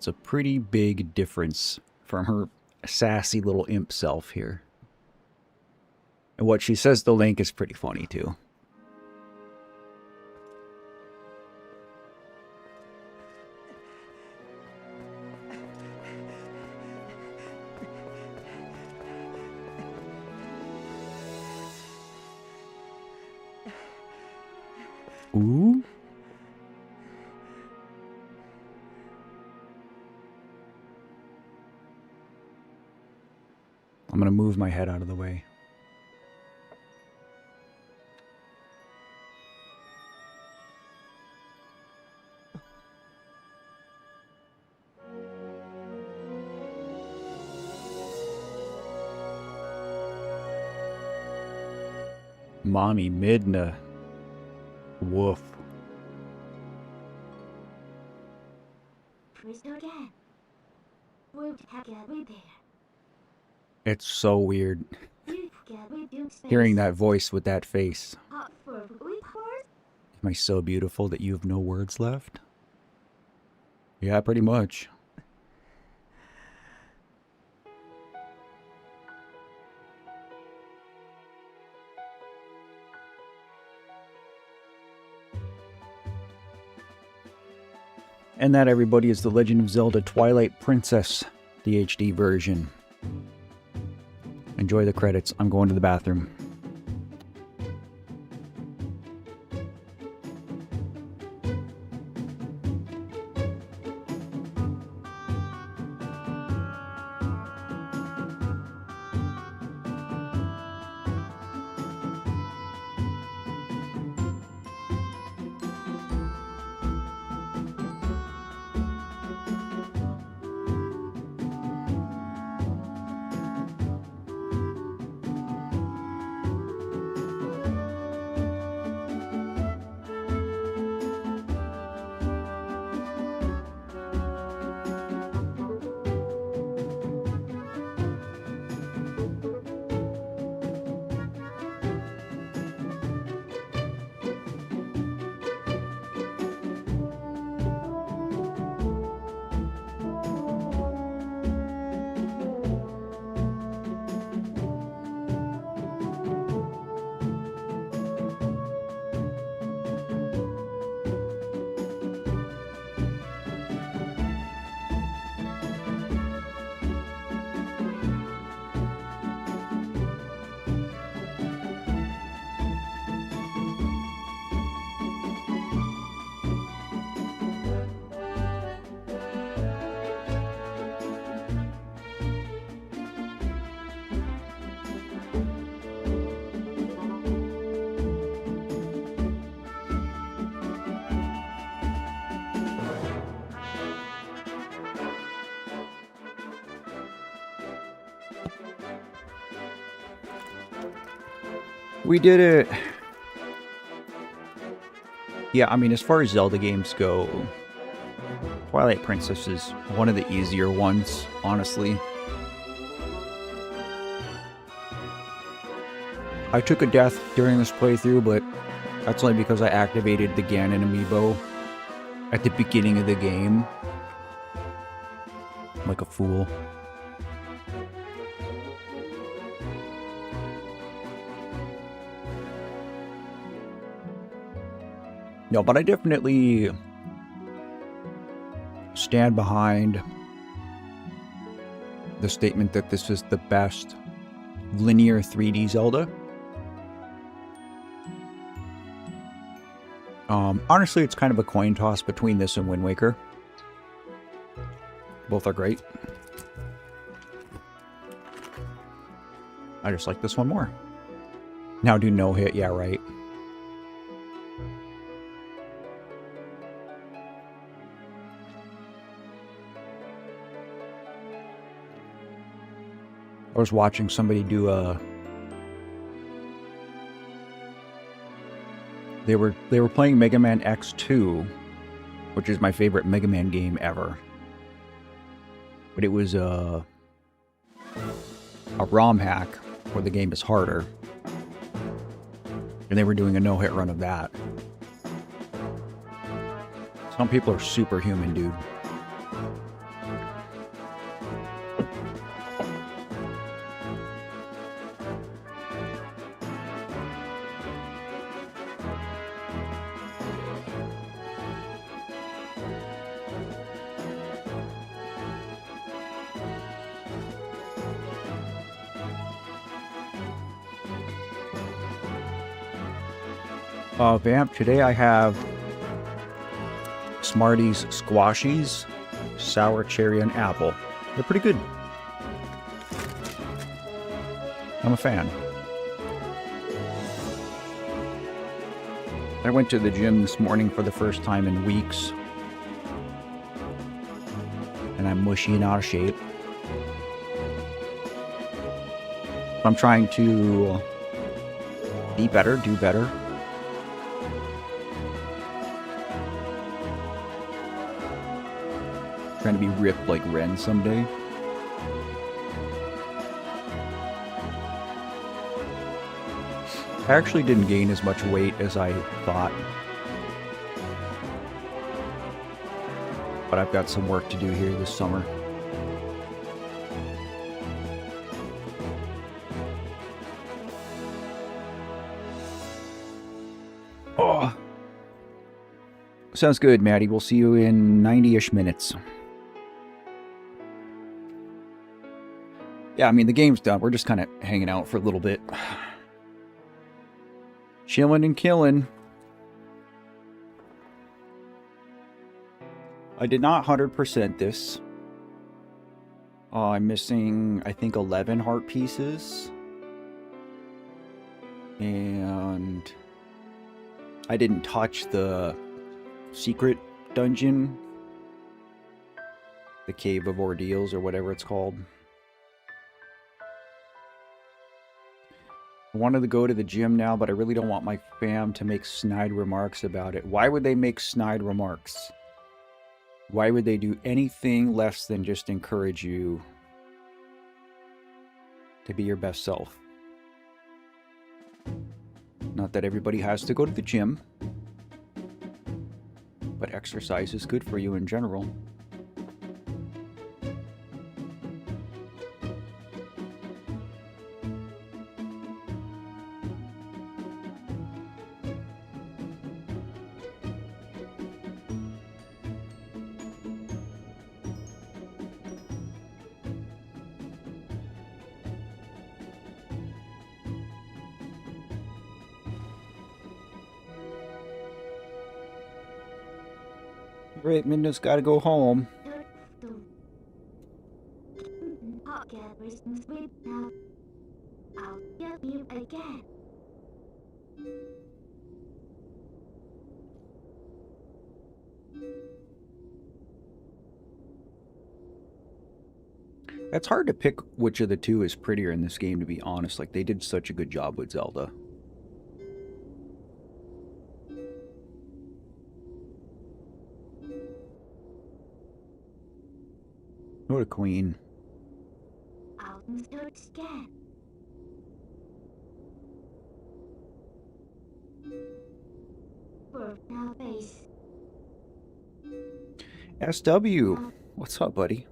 It's a pretty big difference from her sassy little imp self here. And what she says to Link is pretty funny too. Ooh. I'm gonna move my head out of the way. Mommy Midna. Woof. It's so weird hearing that voice with that face. Am I so beautiful that you have no words left? Yeah, pretty much. And that, everybody, is The Legend of Zelda Twilight Princess, the HD version. Enjoy the credits. I'm going to the bathroom. We did it. Yeah, I mean, as far as Zelda games go, Twilight Princess is one of the easier ones, honestly. I took a death during this playthrough, but that's only because I activated the Ganon amiibo at the beginning of the game. Like a fool. No, but I definitely stand behind the statement that this is the best linear 3D Zelda. Honestly, it's kind of a coin toss between this and Wind Waker. Both are great. I just like this one more. Now do no hit, yeah, right. I was watching somebody do a... They were playing Mega Man X2, which is my favorite Mega Man game ever. But it was a ROM hack where the game is harder. And they were doing a no-hit run of that. Some people are superhuman, dude. Vamp, today I have Smarties Squashies, Sour Cherry and Apple. They're pretty good. I'm a fan. I went to the gym this morning for the first time in weeks. And I'm mushy and out of shape. I'm trying to be better, do better. Trying to be ripped like Ren someday. I actually didn't gain as much weight as I thought. But I've got some work to do here this summer. Oh. Sounds good, Maddie. We'll see you in 90-ish minutes. Yeah, I mean, the game's done. We're just kind of hanging out for a little bit. Chilling and killing. I did not 100% this. I'm missing, I think, 11 heart pieces. And I didn't touch the secret dungeon. The Cave of Ordeals or whatever it's called. I wanted to go to the gym now, but I really don't want my fam to make snide remarks about it. Why would they make snide remarks? Why would they do anything less than just encourage you to be your best self? Not that everybody has to go to the gym, but exercise is good for you in general. Right, Midna's gotta go home. I'll get Christmas with now. I'll get you again. It's hard to pick which of the two is prettier in this game, to be honest. Like, they did such a good job with Zelda. What a queen. Out and search scan. Bird now base. SW. What's up, buddy?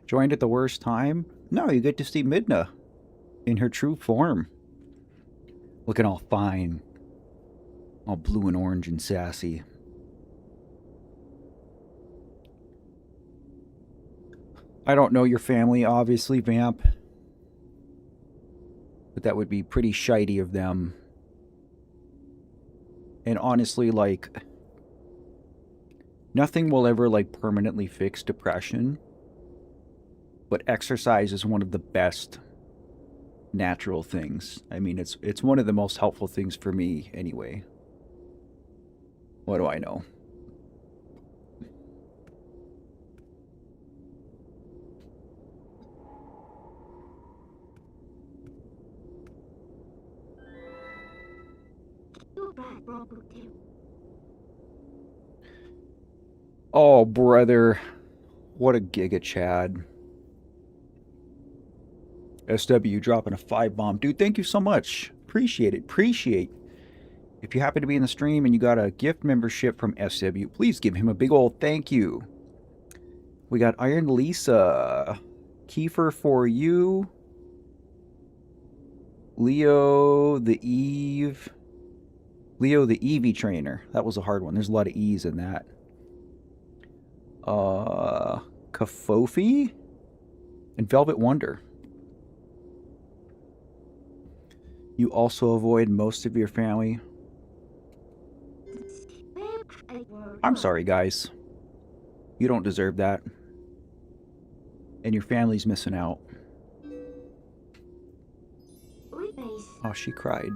Joined at the worst time? No, you get to see Midna in her true form. Looking all fine. All blue and orange and sassy. I don't know your family, obviously, Vamp. But that would be pretty shitey of them. And honestly, like, nothing will ever, like, permanently fix depression. But exercise is one of the best natural things. I mean, it's one of the most helpful things for me, anyway. What do I know? Oh, brother. What a giga Chad. SW dropping a 5-bomb. Dude, thank you so much. Appreciate it. Appreciate. If you happen to be in the stream and you got a gift membership from SW, please give him a big old thank you. We got Iron Lisa. Kiefer for you. Leo the Eve. Leo the Eevee trainer. That was a hard one. There's a lot of E's in that. Kafofi and Velvet Wonder. You also avoid most of your family. I'm sorry, guys. You don't deserve that. And your family's missing out. Oh, she cried.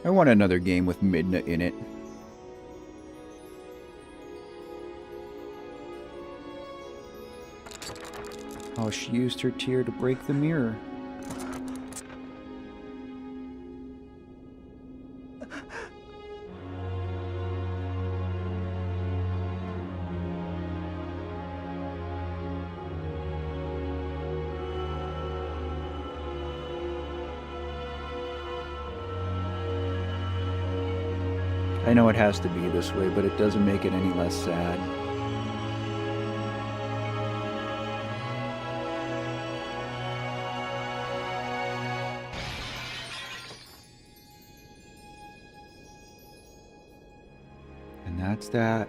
I want another game with Midna in it. Oh, she used her tear to break the mirror. I know it has to be this way, but it doesn't make it any less sad. And that's that.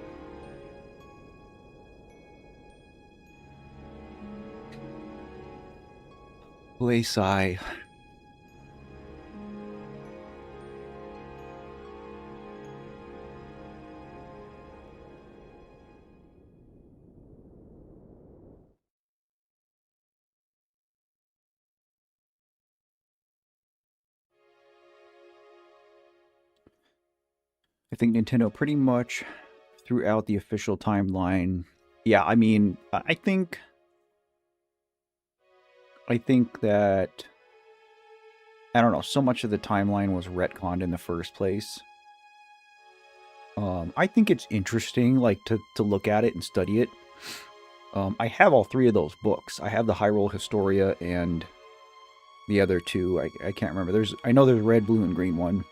Play sigh. I think Nintendo pretty much threw out the official timeline. Yeah, I mean, I think that, I don't know, so much of the timeline was retconned in the first place. I think it's interesting, like, to look at it and study it. I have all 3 of those books. I have the Hyrule Historia and the other 2. I can't remember. I know there's red, blue, and green one.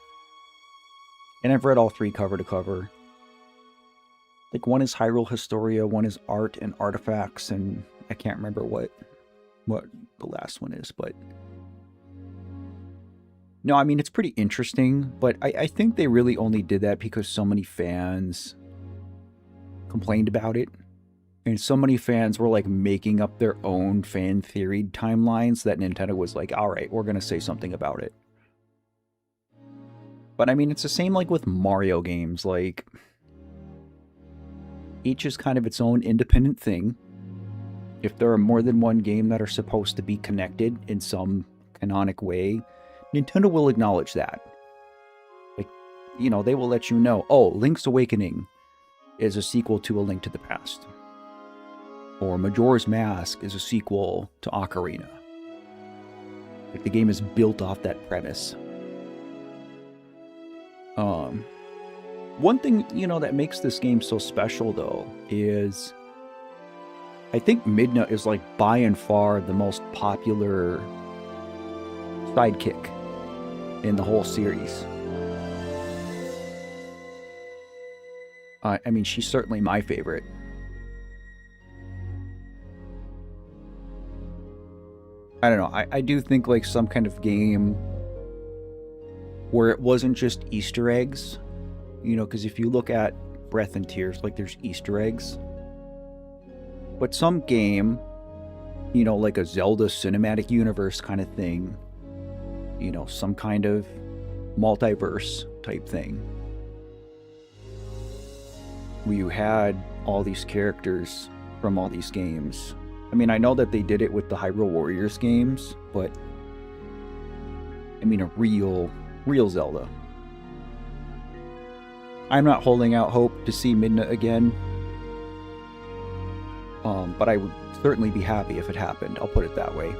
And I've read all 3 cover to cover. Like, one is Hyrule Historia, one is Art and Artifacts, and I can't remember what the last one is, but... No, I mean, it's pretty interesting, but I think they really only did that because so many fans complained about it. And so many fans were, like, making up their own fan-theoried timelines that Nintendo was like, alright, we're gonna say something about it. But, I mean, it's the same, like, with Mario games. Like, each is kind of its own independent thing. If there are more than one game that are supposed to be connected in some canonic way, Nintendo will acknowledge that. Like, you know, they will let you know, oh, Link's Awakening is a sequel to A Link to the Past. or Majora's Mask is a sequel to Ocarina. Like, the game is built off that premise. One thing, you know, that makes this game so special, though, is I think Midna is, like, by and far the most popular sidekick in the whole series. I mean, she's certainly my favorite. I don't know, I do think, like, some kind of game where it wasn't just Easter eggs, you know, because if you look at Breath and Tears, like, there's Easter eggs. But some game, you know, like a Zelda cinematic universe kind of thing, you know, some kind of multiverse type thing, where you had all these characters from all these games. I mean, I know that they did it with the Hyrule Warriors games, but I mean, a real Zelda. I'm not holding out hope to see Midna again, but I would certainly be happy if it happened. I'll put it that way.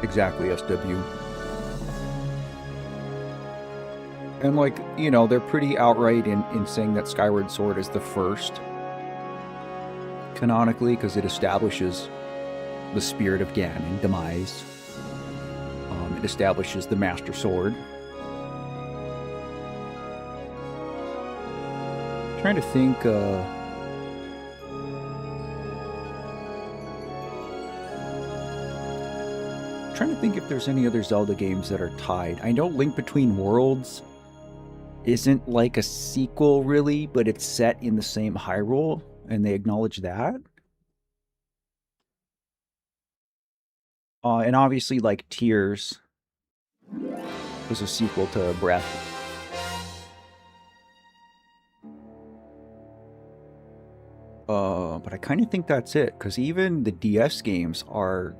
Exactly, SW. And, like, you know, they're pretty outright in saying that Skyward Sword is the first, canonically, because it establishes the spirit of Ganon, Demise. It establishes the Master Sword. I'm trying to think, if there's any other Zelda games that are tied. I know Link Between Worlds isn't like a sequel really, but it's set in the same Hyrule, and they acknowledge that. And obviously, like, Tears was a sequel to Breath. But I kind of think that's it, because even the DS games are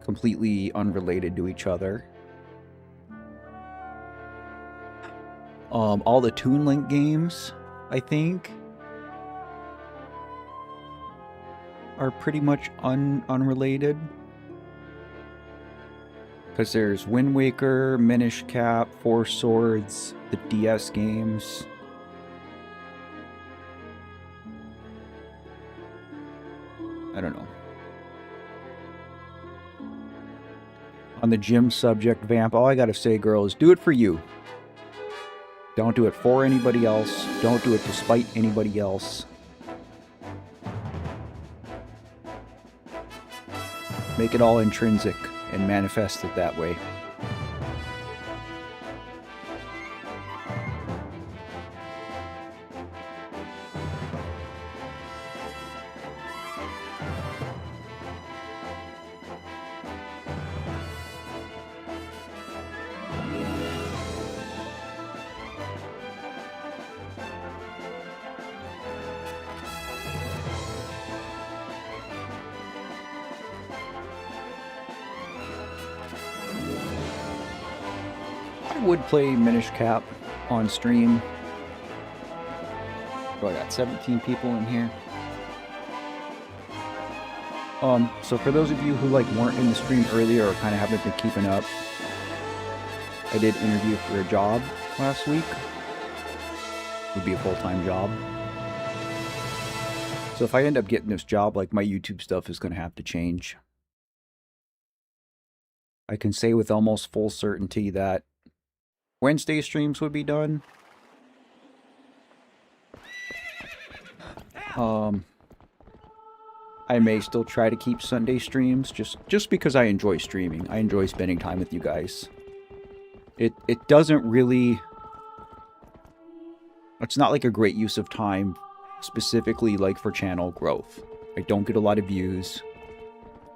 completely unrelated to each other. All the Toon Link games, I think, are pretty much unrelated. Because there's Wind Waker, Minish Cap, Four Swords, the DS games. I don't know. On the gym subject, Vamp, all I gotta say, girl, is do it for you. Don't do it for anybody else. Don't do it to spite anybody else. Make it all intrinsic and manifest it that way. Would play Minish Cap on stream. Oh, I got 17 people in here. So for those of you who, like, weren't in the stream earlier or kind of haven't been keeping up, I did interview for a job last week. It would be a full-time job. So if I end up getting this job, like, my YouTube stuff is going to have to change. I can say with almost full certainty that Wednesday streams would be done. I may still try to keep Sunday streams just because I enjoy streaming. I enjoy spending time with you guys. It doesn't really... It's not like a great use of time, specifically like for channel growth. I don't get a lot of views.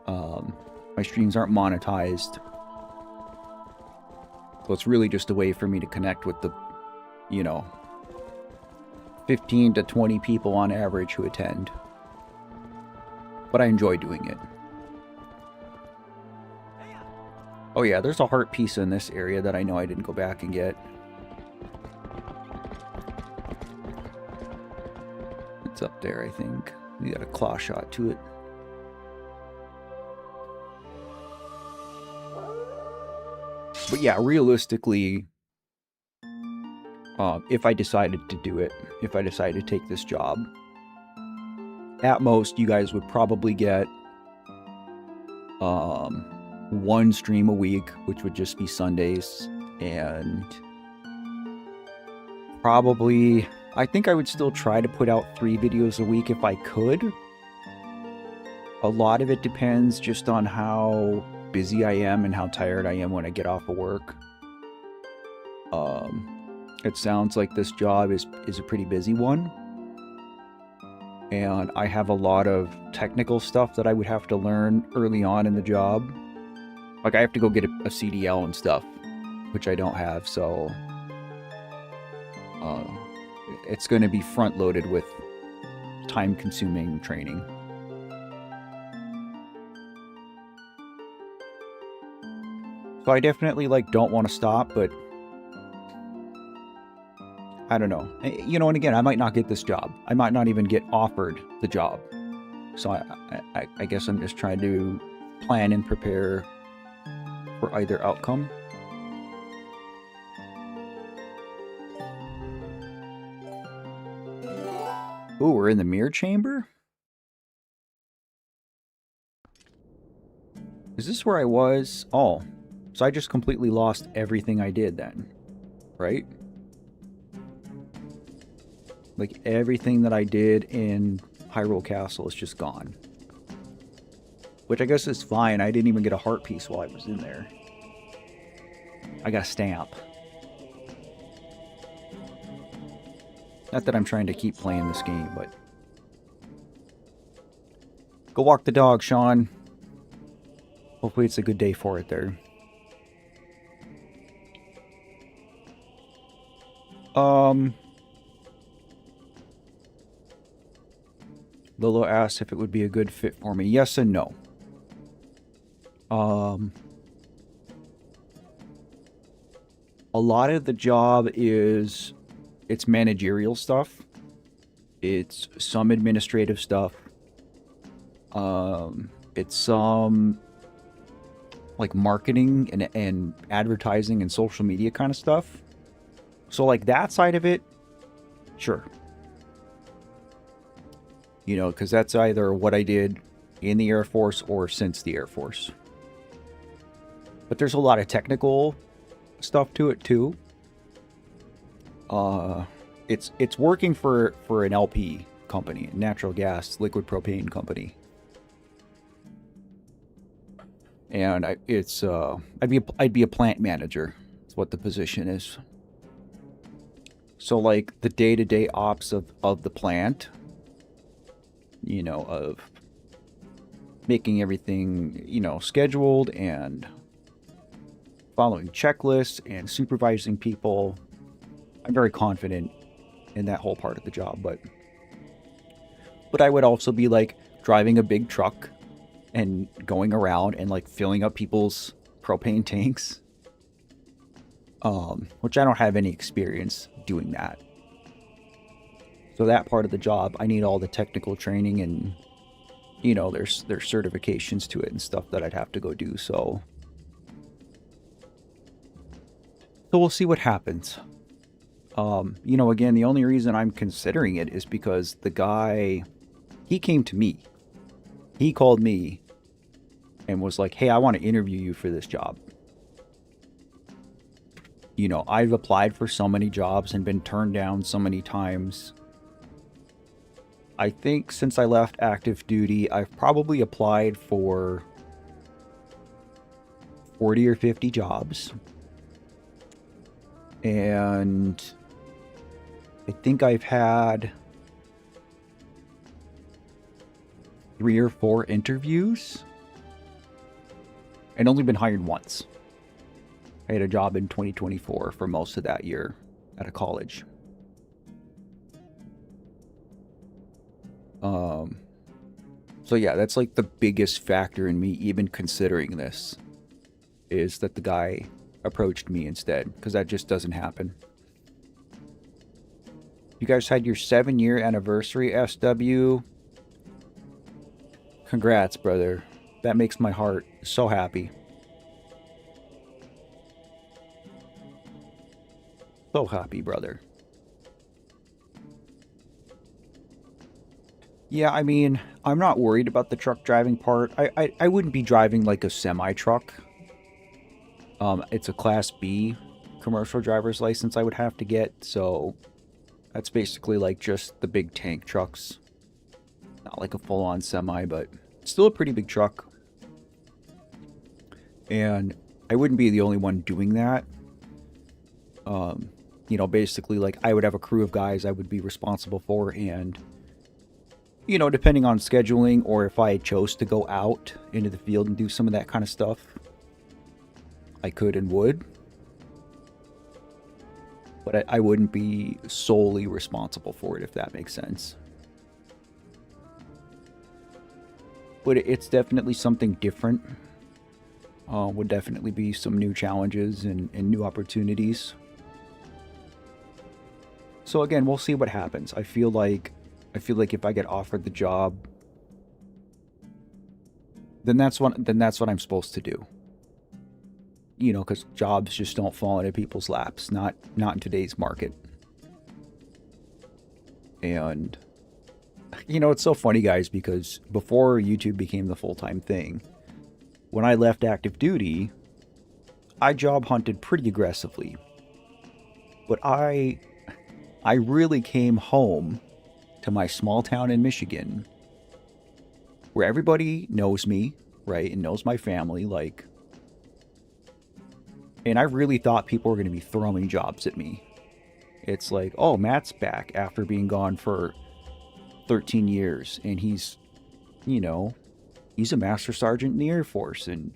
My streams aren't monetized. So it's really just a way for me to connect with the, you know, 15 to 20 people on average who attend. but I enjoy doing it. Oh yeah, there's a heart piece in this area that I know I didn't go back and get. It's up there, I think. We got a claw shot to it. But yeah, realistically, if I decided to do it, if I decided to take this job, at most, you guys would probably get one stream a week, which would just be Sundays, and probably, I think I would still try to put out 3 videos a week if I could. A lot of it depends just on how busy I am and how tired I am when I get off of work. It sounds like this job is a pretty busy one. And I have a lot of technical stuff that I would have to learn early on in the job. Like I have to go get a CDL and stuff, which I don't have, so it's going to be front-loaded with time-consuming training. So I definitely don't want to stop, but I don't know. You know, and again, I might not get this job. I might not even get offered the job. So I guess I'm just trying to plan and prepare for either outcome. Ooh, we're in the mirror chamber? Is this where I was? Oh, so I just completely lost everything I did then, right? Like everything that I did in Hyrule Castle is just gone. Which I guess is fine. I didn't even get a heart piece while I was in there. I got a stamp. Not that I'm trying to keep playing this game, but... Go walk the dog, Sean. Hopefully it's a good day for it there. Lilo asked if it would be a good fit for me. Yes and no. A lot of the job is... It's managerial stuff. It's some administrative stuff. It's some... like marketing and advertising and social media kind of stuff. So like that side of it, sure. You know, because that's either what I did in the Air Force or since the Air Force. But there's a lot of technical stuff to it too. It's working for an LP company, natural gas liquid propane company. And I'd be a plant manager. That's what the position is. So like the day-to-day ops of the plant, you know, of making everything, you know, scheduled and following checklists and supervising people. I'm very confident in that whole part of the job, but I would also be like driving a big truck and going around and like filling up people's propane tanks, which I don't have any experience doing that. So that part of the job, I need all the technical training and, you know, there's certifications to it and stuff that I'd have to go do. So we'll see what happens. You know, again, the only reason I'm considering it is because the guy, he came to me. He called me and was like, hey, I want to interview you for this job. You know, I've applied for so many jobs and been turned down so many times. I think since I left active duty, I've probably applied for 40 or 50 jobs. And I think I've had 3 or 4 interviews and only been hired once. I had a job in 2024 for most of that year at a college. So yeah, that's like the biggest factor in me even considering this, is that the guy approached me instead, because that just doesn't happen. You guys had your 7-year anniversary, SW. Congrats, brother. That makes my heart so happy. So happy, brother. Yeah, I mean, I'm not worried about the truck driving part. I wouldn't be driving like a semi-truck. It's a Class B commercial driver's license I would have to get, so that's basically like just the big tank trucks. Not like a full-on semi, but still a pretty big truck. And I wouldn't be the only one doing that. You know, basically, like, I would have a crew of guys I would be responsible for, and, you know, depending on scheduling, or if I chose to go out into the field and do some of that kind of stuff, I could and would. But I wouldn't be solely responsible for it, if that makes sense. But it's definitely something different. Would definitely be some new challenges and new opportunities. So again, we'll see what happens. I feel like if I get offered the job, then that's what I'm supposed to do. You know, because jobs just don't fall into people's laps, not in today's market. And you know, it's so funny, guys, because before YouTube became the full-time thing, when I left active duty, I job hunted pretty aggressively. But I really came home to my small town in Michigan, where everybody knows me, right, and knows my family, like, and I really thought people were going to be throwing jobs at me. It's like, oh, Matt's back after being gone for 13 years, and he's, you know, he's a master sergeant in the Air Force, and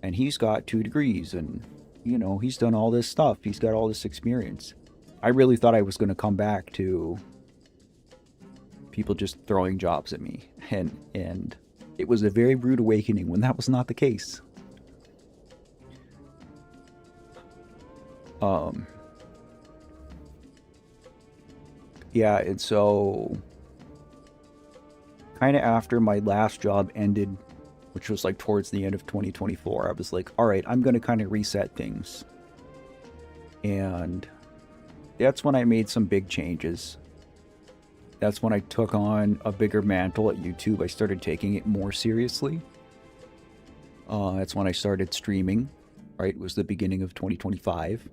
he's got 2 degrees, and, you know, he's done all this stuff. He's got all this experience. I really thought I was going to come back to people just throwing jobs at me, and it was a very rude awakening when that was not the case. Yeah, and so kind of after my last job ended, which was like towards the end of 2024, I was like, all right, I'm going to kind of reset things. And that's when I made some big changes. That's when I took on a bigger mantle at YouTube. I started taking it more seriously. That's when I started streaming, right? It was the beginning of 2025.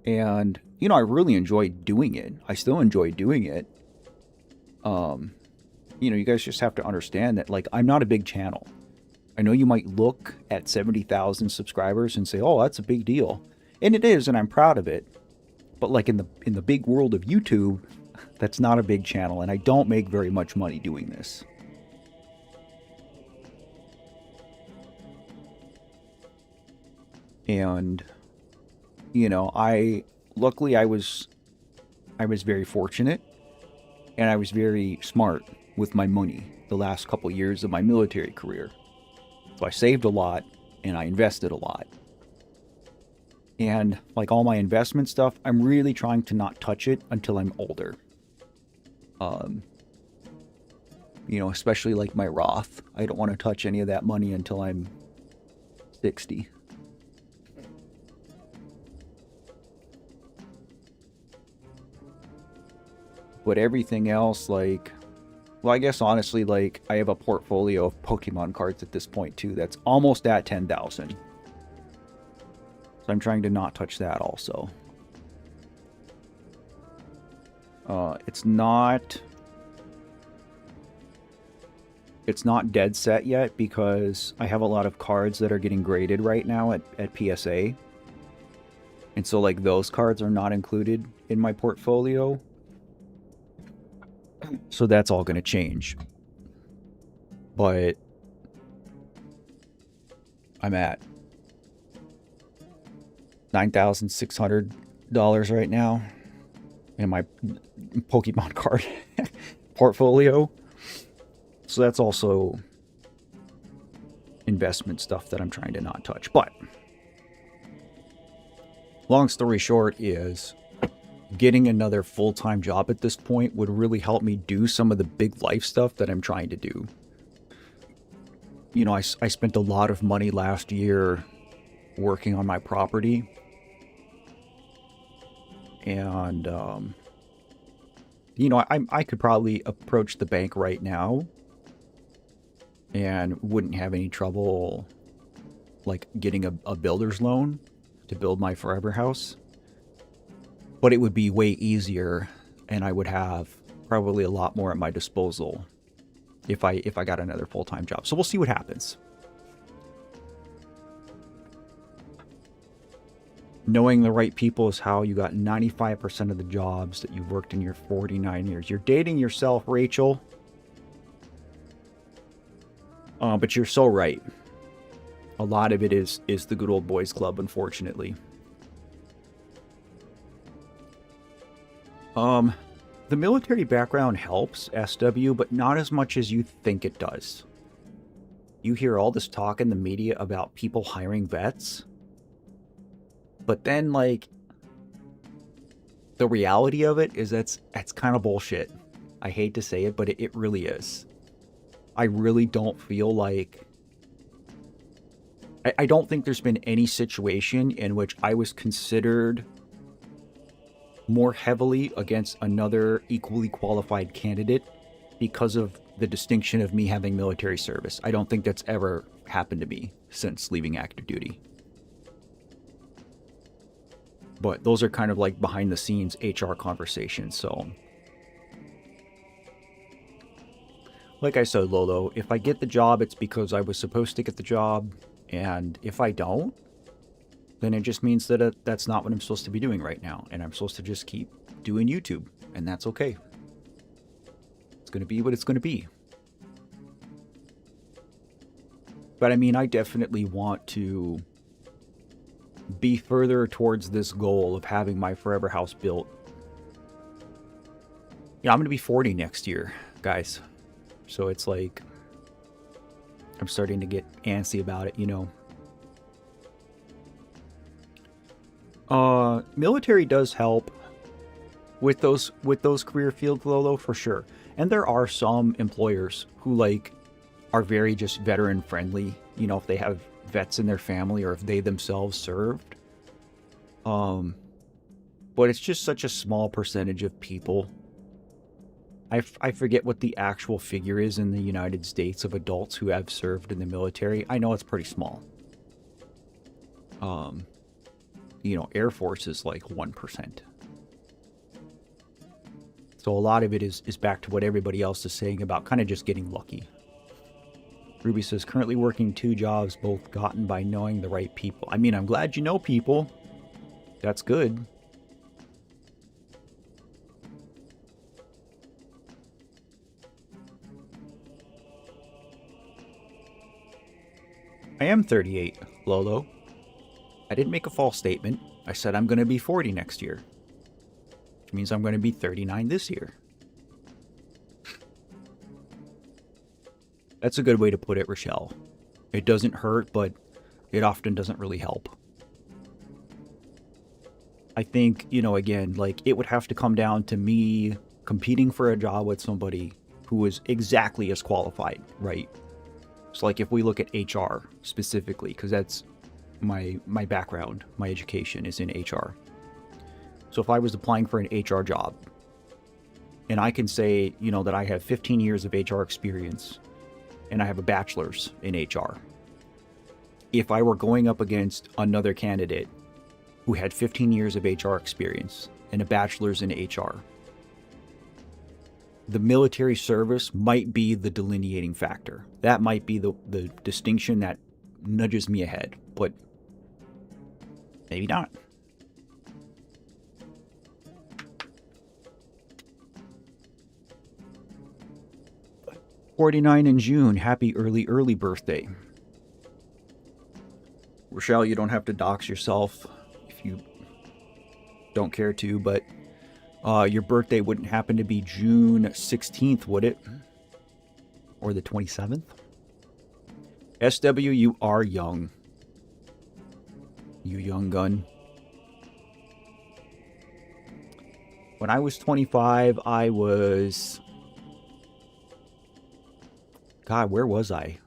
And, you know, I really enjoyed doing it. I still enjoy doing it. You know, you guys just have to understand that, like, I'm not a big channel. I know you might look at 70,000 subscribers and say, oh, that's a big deal. And it is, and I'm proud of it. But, like, in the big world of YouTube, that's not a big channel, and I don't make very much money doing this. And, you know, luckily I was very fortunate, and I was very smart with my money the last couple years of my military career. So I saved a lot, and I invested a lot. And like all my investment stuff, I'm really trying to not touch it until I'm older. You know, especially like my Roth. I don't want to touch any of that money until I'm 60. But everything else, like, well, I guess honestly, like, I have a portfolio of Pokemon cards at this point too that's almost at 10,000. So I'm trying to not touch that also. It's not dead set yet because I have a lot of cards that are getting graded right now at PSA. And so, like, those cards are not included in my portfolio. So that's all going to change. But I'm at $9,600 right now in my Pokemon card portfolio. So that's also investment stuff that I'm trying to not touch. But long story short is getting another full-time job at this point would really help me do some of the big life stuff that I'm trying to do. You know, I spent a lot of money last year working on my property. And, you know, I could probably approach the bank right now and wouldn't have any trouble, like, getting a builder's loan to build my forever house. But it would be way easier, and I would have probably a lot more at my disposal if I got another full-time job. So we'll see what happens. Knowing the right people is how you got 95% of the jobs that you've worked in your 49 years. You're dating yourself, Rachel. But you're so right. A lot of it is the good old boys club, unfortunately. The military background helps, SW, but not as much as you think it does. You hear all this talk in the media about people hiring vets. But then, like, the reality of it is that's kind of bullshit. I hate to say it, but it really is. I really don't feel like... I don't think there's been any situation in which I was considered more heavily against another equally qualified candidate because of the distinction of me having military service. I don't think that's ever happened to me since leaving active duty. But those are kind of like behind the scenes HR conversations, so... Like I said, Lolo, if I get the job, it's because I was supposed to get the job, and if I don't, then it just means that that's not what I'm supposed to be doing right now, and I'm supposed to just keep doing YouTube, and that's okay. It's going to be what it's going to be. But I mean, I definitely want to be further towards this goal of having my forever house built. Yeah, I'm going to be 40 next year, guys. So it's like, I'm starting to get antsy about it, you know. Military does help with those career fields, Lolo, for sure. And there are some employers who, like, are very just veteran friendly, you know, if they have vets in their family or if they themselves served. But it's just such a small percentage of people. I forget what the actual figure is in the United States of adults who have served in the military. I know it's pretty small. You know, Air Force is like 1%. So a lot of it is back to what everybody else is saying about kind of just getting lucky. Ruby says, currently working 2 jobs, both gotten by knowing the right people. I mean, I'm glad you know people. That's good. I am 38, Lolo. I didn't make a false statement. I said I'm going to be 40 next year. Which means I'm going to be 39 this year. That's a good way to put it, Rochelle. It doesn't hurt, but it often doesn't really help. I think, you know, again, like, it would have to come down to me competing for a job with somebody who is exactly as qualified, right? So, like, if we look at HR specifically, because that's my background, my education is in HR. So if I was applying for an HR job, and I can say, you know, that I have 15 years of HR experience, and I have a bachelor's in HR. If I were going up against another candidate who had 15 years of HR experience and a bachelor's in HR, the military service might be the delineating factor. That might be the distinction that nudges me ahead, but maybe not. "49 in June. Happy early birthday." Rochelle, you don't have to dox yourself if you don't care to, but your birthday wouldn't happen to be June 16th, would it? Or the 27th? SW, you are young. You young gun. When I was 25, I was... God, where was I?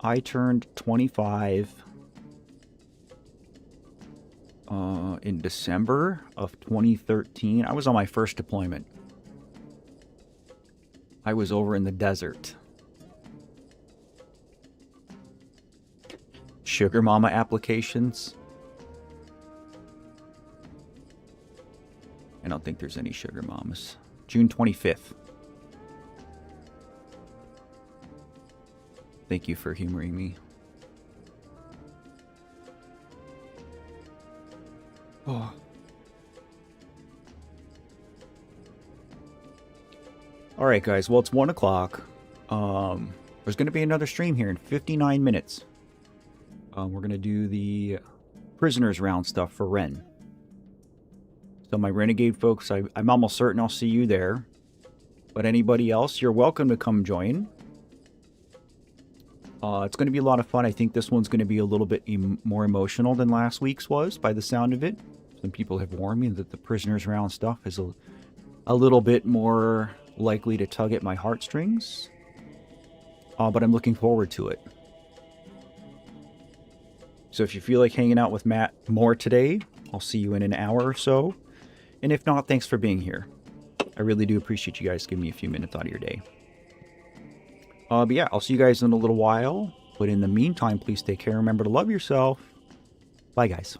I turned 25 in December of 2013. I was on my first deployment. I was over in the desert. Sugar Mama applications. I don't think there's any Sugar Mamas. June 25th. Thank you for humoring me. Oh. Alright guys, well it's 1 o'clock. There's going to be another stream here in 59 minutes. We're going to do the prisoners round stuff for Ren. So my Renegade folks, I'm almost certain I'll see you there. But anybody else, you're welcome to come join. It's going to be a lot of fun. I think this one's going to be a little bit more emotional than last week's was, by the sound of it. Some people have warned me that the prisoners round stuff is a little bit more likely to tug at my heartstrings. But I'm looking forward to it. So if you feel like hanging out with Matt more today, I'll see you in an hour or so. And if not, thanks for being here. I really do appreciate you guys giving me a few minutes out of your day. But yeah, I'll see you guys in a little while. But in the meantime, please take care. Remember to love yourself. Bye, guys.